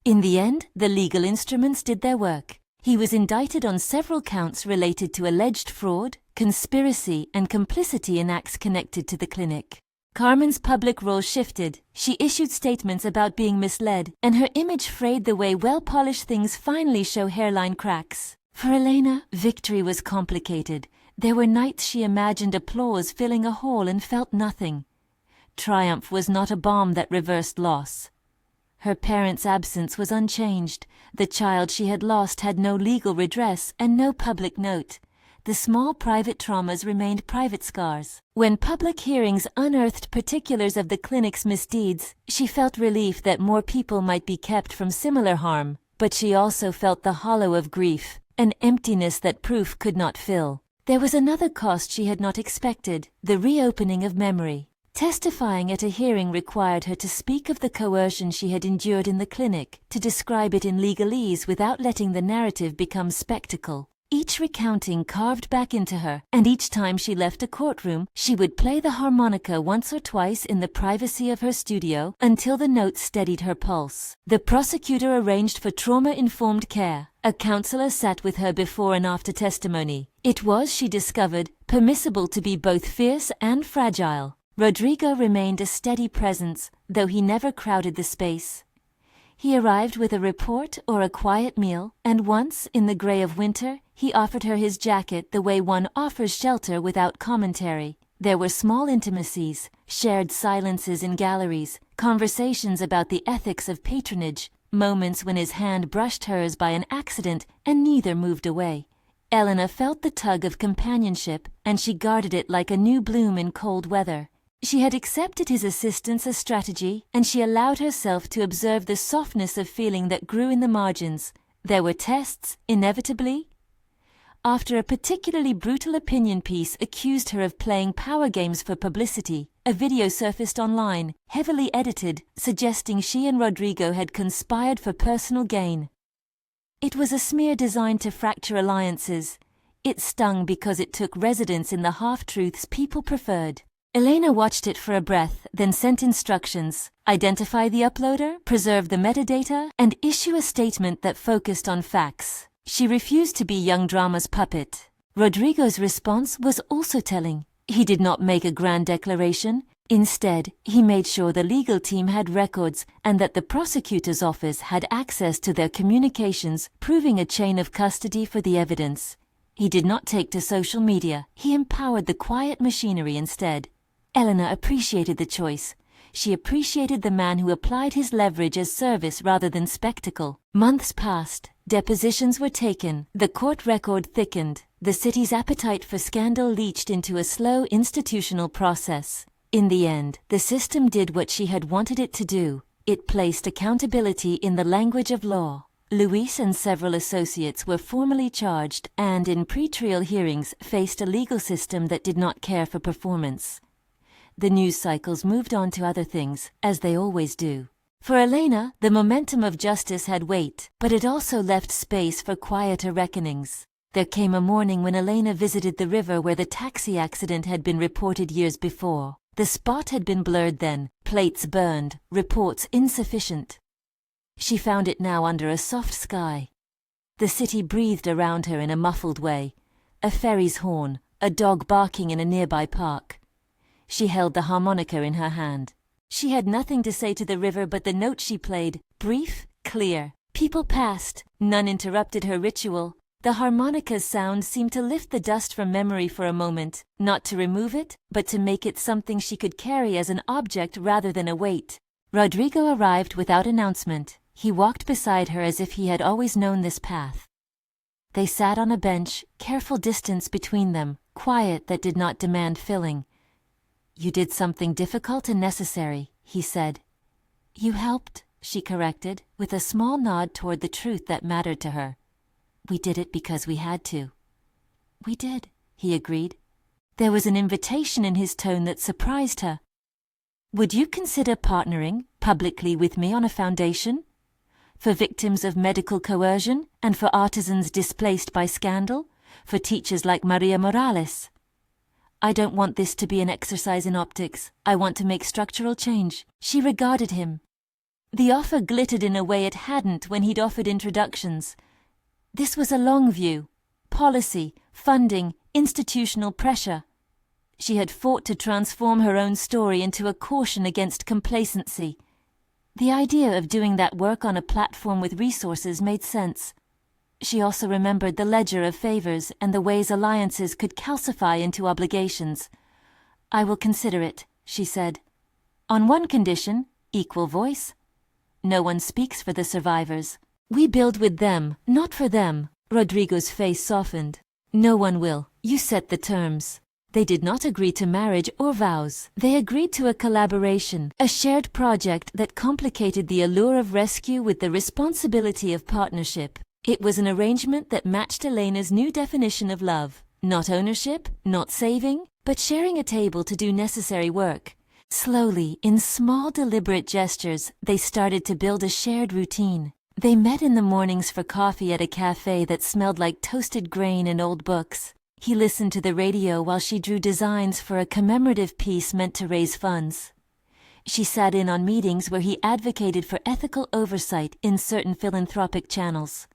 In the end, the legal instruments did their work. He was indicted on several counts related to alleged fraud, conspiracy, and complicity in acts connected to the clinic. Carmen's public role shifted. She issued statements about being misled, and her image frayed the way well-polished things finally show hairline cracks. For Elena, victory was complicated. There were nights she imagined applause filling a hall and felt nothing. Triumph was not a bomb that reversed loss. Her parents' absence was unchanged. The child she had lost had no legal redress and no public note. The small private traumas remained private scars. When public hearings unearthed particulars of the clinic's misdeeds, she felt relief that more people might be kept from similar harm, but she also felt the hollow of grief, an emptiness that proof could not fill. There was another cost she had not expected, the reopening of memory. Testifying at a hearing required her to speak of the coercion she had endured in the clinic, to describe it in legalese without letting the narrative become spectacle. Each recounting carved back into her, and each time she left a courtroom, she would play the harmonica once or twice in the privacy of her studio until the notes steadied her pulse. The prosecutor arranged for trauma-informed care. A counselor sat with her before and after testimony. It was, she discovered, permissible to be both fierce and fragile. Rodrigo remained a steady presence, though he never crowded the space. He arrived with a report or a quiet meal, and once, in the gray of winter, he offered her his jacket the way one offers shelter without commentary. There were small intimacies, shared silences in galleries, conversations about the ethics of patronage, moments when his hand brushed hers by an accident and neither moved away. Elena felt the tug of companionship, and she guarded it like a new bloom in cold weather. She had accepted his assistance as strategy, and she allowed herself to observe the softness of feeling that grew in the margins. There were tests, inevitably. After a particularly brutal opinion piece accused her of playing power games for publicity, a video surfaced online, heavily edited, suggesting she and Rodrigo had conspired for personal gain. It was a smear designed to fracture alliances. It stung because it took residence in the half-truths people preferred. Elena watched it for a breath, then sent instructions: identify the uploader, preserve the metadata, and issue a statement that focused on facts. She refused to be young drama's puppet. Rodrigo's response was also telling. He did not make a grand declaration. Instead, he made sure the legal team had records and that the prosecutor's office had access to their communications, proving a chain of custody for the evidence. He did not take to social media. He empowered the quiet machinery instead. Elena appreciated the choice. She appreciated the man who applied his leverage as service rather than spectacle. Months passed. Depositions were taken. The court record thickened. The city's appetite for scandal leached into a slow institutional process. In the end, the system did what she had wanted it to do. It placed accountability in the language of law. Luis and several associates were formally charged and, in pre-trial hearings, faced a legal system that did not care for performance. The news cycles moved on to other things, as they always do. For Elena, the momentum of justice had weight, but it also left space for quieter reckonings. There came a morning when Elena visited the river where the taxi accident had been reported years before. The spot had been blurred then, plates burned, reports insufficient. She found it now under a soft sky. The city breathed around her in a muffled way. A ferry's horn, a dog barking in a nearby park. She held the harmonica in her hand. She had nothing to say to the river but the note she played, brief, clear. People passed, none interrupted her ritual. The harmonica's sound seemed to lift the dust from memory for a moment, not to remove it, but to make it something she could carry as an object rather than a weight. Rodrigo arrived without announcement. He walked beside her as if he had always known this path. They sat on a bench, careful distance between them, quiet that did not demand filling. "You did something difficult and necessary," he said. "You helped," she corrected, with a small nod toward the truth that mattered to her. "We did it because we had to." "We did," he agreed. There was an invitation in his tone that surprised her. "Would you consider partnering publicly with me on a foundation? For victims of medical coercion and for artisans displaced by scandal, for teachers like Maria Morales. I don't want this to be an exercise in optics. I want to make structural change." She regarded him. The offer glittered in a way it hadn't when he'd offered introductions. This was a long view. Policy, funding, institutional pressure. She had fought to transform her own story into a caution against complacency. The idea of doing that work on a platform with resources made sense. She also remembered the ledger of favors and the ways alliances could calcify into obligations. "I will consider it," she said. "On one condition, equal voice. No one speaks for the survivors. We build with them, not for them." Rodrigo's face softened. "No one will. You set the terms." They did not agree to marriage or vows. They agreed to a collaboration, a shared project that complicated the allure of rescue with the responsibility of partnership. It was an arrangement that matched Elena's new definition of love. Not ownership, not saving, but sharing a table to do necessary work. Slowly, in small deliberate gestures, they started to build a shared routine. They met in the mornings for coffee at a cafe that smelled like toasted grain and old books. He listened to the radio while she drew designs for a commemorative piece meant to raise funds. She sat in on meetings where he advocated for ethical oversight in certain philanthropic channels.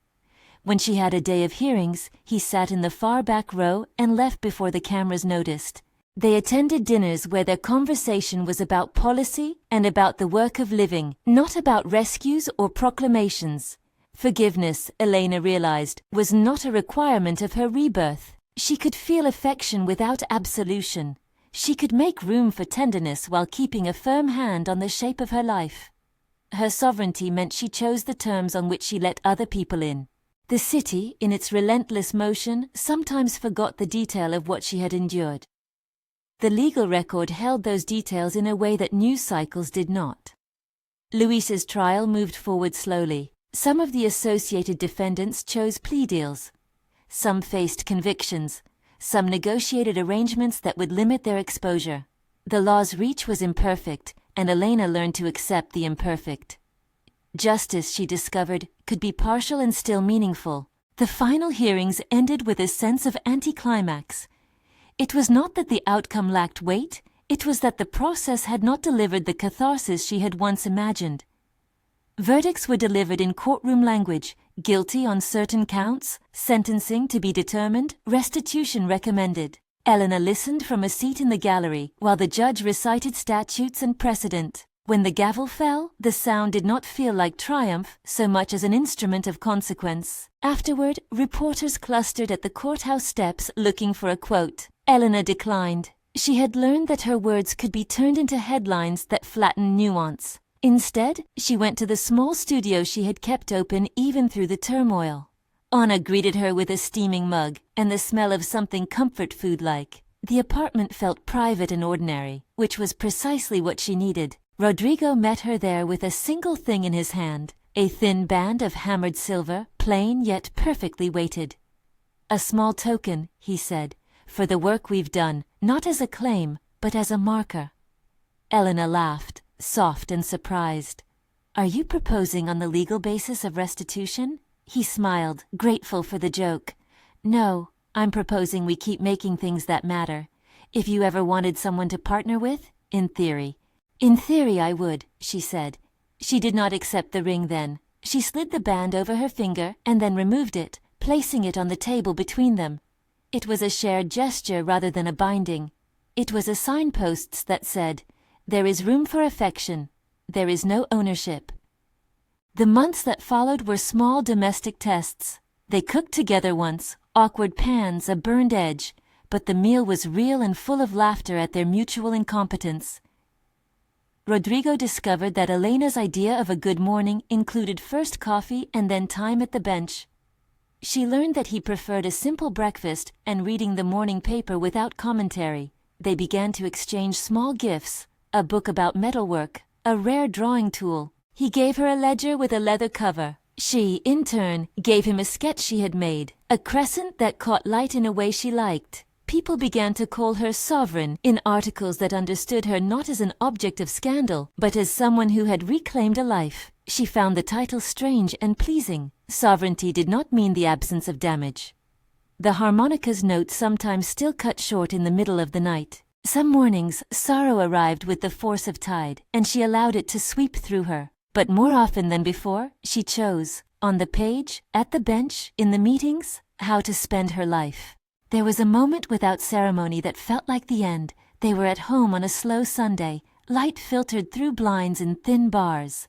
When she had a day of hearings, he sat in the far back row and left before the cameras noticed. They attended dinners where their conversation was about policy and about the work of living, not about rescues or proclamations. Forgiveness, Elena realized, was not a requirement of her rebirth. She could feel affection without absolution. She could make room for tenderness while keeping a firm hand on the shape of her life. Her sovereignty meant she chose the terms on which she let other people in. The city, in its relentless motion, sometimes forgot the detail of what she had endured. The legal record held those details in a way that news cycles did not. Luis's trial moved forward slowly. Some of the associated defendants chose plea deals. Some faced convictions. Some negotiated arrangements that would limit their exposure. The law's reach was imperfect, and Elena learned to accept the imperfect. Justice, she discovered, could be partial and still meaningful. The final hearings ended with a sense of anticlimax. It was not that the outcome lacked weight, it was that the process had not delivered the catharsis she had once imagined. Verdicts were delivered in courtroom language: guilty on certain counts, sentencing to be determined, restitution recommended. Elena listened from a seat in the gallery while the judge recited statutes and precedent. When the gavel fell, the sound did not feel like triumph so much as an instrument of consequence. Afterward, reporters clustered at the courthouse steps looking for a quote. Elena declined. She had learned that her words could be turned into headlines that flattened nuance. Instead, she went to the small studio she had kept open even through the turmoil. Anna greeted her with a steaming mug and the smell of something comfort food-like. The apartment felt private and ordinary, which was precisely what she needed. Rodrigo met her there with a single thing in his hand, a thin band of hammered silver, plain yet perfectly weighted. "A small token," he said, "for the work we've done, not as a claim, but as a marker." Elena laughed, soft and surprised. "Are you proposing on the legal basis of restitution?" He smiled, grateful for the joke. "No, I'm proposing we keep making things that matter. If you ever wanted someone to partner with, in theory." "In theory I would," she said. She did not accept the ring then. She slid the band over her finger and then removed it, placing it on the table between them. It was a shared gesture rather than a binding. It was a signpost that said, "There is room for affection. There is no ownership." The months that followed were small domestic tests. They cooked together once, awkward pans, a burned edge, but the meal was real and full of laughter at their mutual incompetence. Rodrigo discovered that Elena's idea of a good morning included first coffee and then time at the bench. She learned that he preferred a simple breakfast and reading the morning paper without commentary. They began to exchange small gifts, a book about metalwork, a rare drawing tool. He gave her a ledger with a leather cover. She, in turn, gave him a sketch she had made, a crescent that caught light in a way she liked. People began to call her sovereign in articles that understood her not as an object of scandal, but as someone who had reclaimed a life. She found the title strange and pleasing. Sovereignty did not mean the absence of damage. The harmonica's notes sometimes still cut short in the middle of the night. Some mornings, sorrow arrived with the force of tide, and she allowed it to sweep through her. But more often than before, she chose, on the page, at the bench, in the meetings, how to spend her life. There was a moment without ceremony that felt like the end. They were at home on a slow Sunday, light filtered through blinds in thin bars.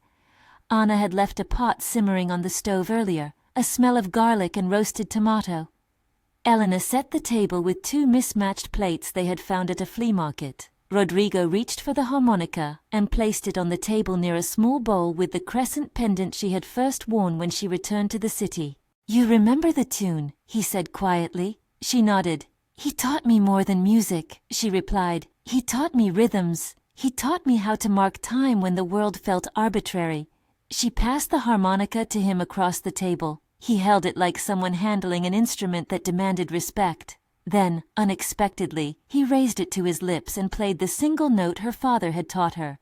Anna had left a pot simmering on the stove earlier, a smell of garlic and roasted tomato. Elena set the table with two mismatched plates they had found at a flea market. Rodrigo reached for the harmonica and placed it on the table near a small bowl with the crescent pendant she had first worn when she returned to the city. "You remember the tune?" he said quietly. She nodded. "He taught me more than music," she replied. "He taught me rhythms. He taught me how to mark time when the world felt arbitrary." She passed the harmonica to him across the table. He held it like someone handling an instrument that demanded respect. Then, unexpectedly, he raised it to his lips and played the single note her father had taught her.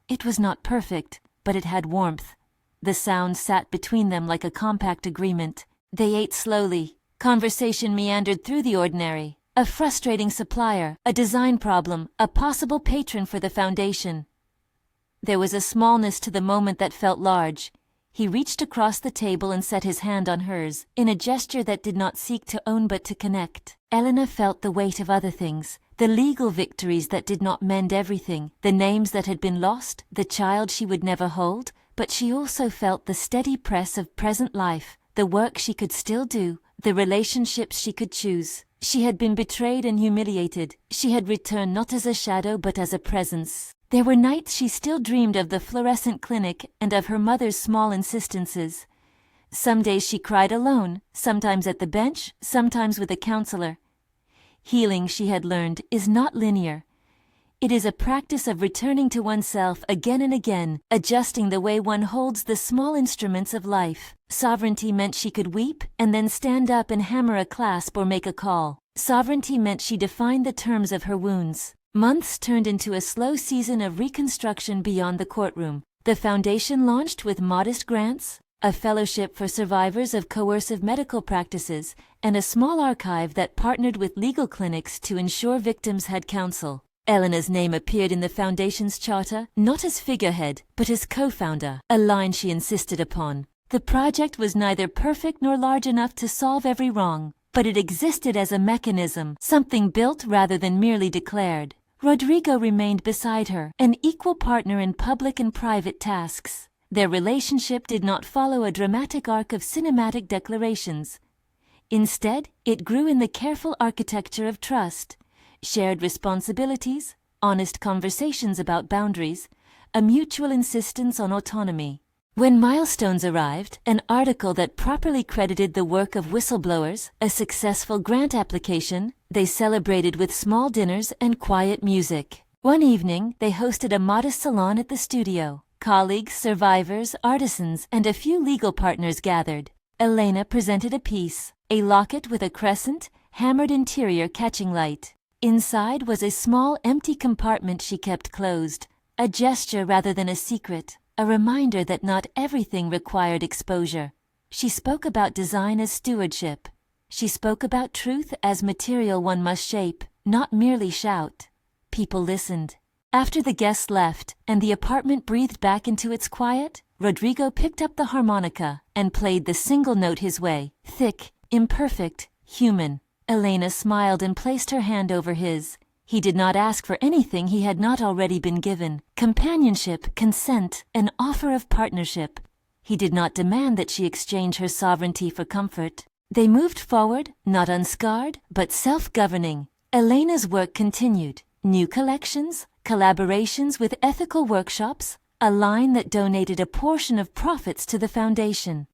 It was not perfect, but it had warmth. The sound sat between them like a compact agreement. They ate slowly. Conversation meandered through the ordinary. A frustrating supplier, a design problem, a possible patron for the foundation. There was a smallness to the moment that felt large. He reached across the table and set his hand on hers, in a gesture that did not seek to own but to connect. Elena felt the weight of other things, the legal victories that did not mend everything, the names that had been lost, the child she would never hold, but she also felt the steady press of present life, the work she could still do, the relationships she could choose. She had been betrayed and humiliated. She had returned not as a shadow but as a presence. There were nights she still dreamed of the fluorescent clinic and of her mother's small insistences. Some days she cried alone, sometimes at the bench, sometimes with a counselor. Healing, she had learned, is not linear. It is a practice of returning to oneself again and again, adjusting the way one holds the small instruments of life. Sovereignty meant she could weep and then stand up and hammer a clasp or make a call. Sovereignty meant she defined the terms of her wounds. Months turned into a slow season of reconstruction beyond the courtroom. The foundation launched with modest grants. a fellowship for survivors of coercive medical practices, and a small archive that partnered with legal clinics to ensure victims had counsel. Elena's name appeared in the Foundation's charter, not as figurehead, but as co-founder, a line she insisted upon. The project was neither perfect nor large enough to solve every wrong, but it existed as a mechanism, something built rather than merely declared. Rodrigo remained beside her, an equal partner in public and private tasks. Their relationship did not follow a dramatic arc of cinematic declarations. Instead, it grew in the careful architecture of trust, shared responsibilities, honest conversations about boundaries, a mutual insistence on autonomy. When milestones arrived, an article that properly credited the work of whistleblowers, a successful grant application, they celebrated with small dinners and quiet music. One evening, they hosted a modest salon at the studio. Colleagues, survivors, artisans, and a few legal partners gathered. Elena presented a piece, a locket with a crescent, hammered interior catching light. Inside was a small, empty compartment she kept closed, a gesture rather than a secret. A reminder that not everything required exposure. She spoke about design as stewardship. She spoke about truth as material one must shape, not merely shout. People listened. After the guests left, and the apartment breathed back into its quiet, Rodrigo picked up the harmonica and played the single note his way, thick, imperfect, human. Elena smiled and placed her hand over his. He did not ask for anything he had not already been given. Companionship, consent, an offer of partnership. He did not demand that she exchange her sovereignty for comfort. They moved forward, not unscarred, but self-governing. Elena's work continued. New collections, collaborations with ethical workshops, a line that donated a portion of profits to the foundation.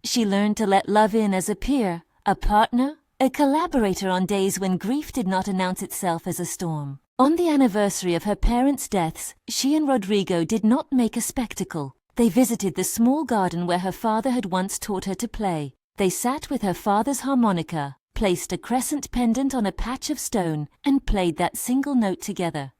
She learned to let love in as a peer, a partner, a collaborator on days when grief did not announce itself as a storm. On the anniversary of her parents' deaths, she and Rodrigo did not make a spectacle. They visited the small garden where her father had once taught her to play. They sat with her father's harmonica, placed a crescent pendant on a patch of stone, and played that single note together.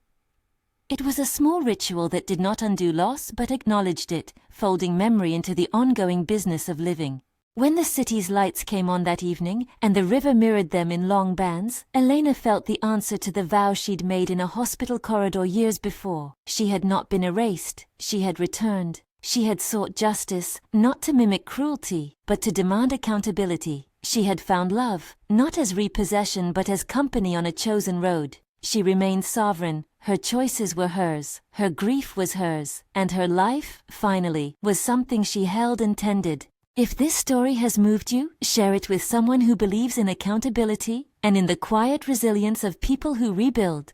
It was a small ritual that did not undo loss but acknowledged it, folding memory into the ongoing business of living. When the city's lights came on that evening, and the river mirrored them in long bands, Elena felt the answer to the vow she'd made in a hospital corridor years before. She had not been erased, she had returned. She had sought justice, not to mimic cruelty, but to demand accountability. She had found love, not as repossession but as company on a chosen road. She remained sovereign, her choices were hers, her grief was hers, and her life, finally, was something she held and tended. If this story has moved you, share it with someone who believes in accountability and in the quiet resilience of people who rebuild.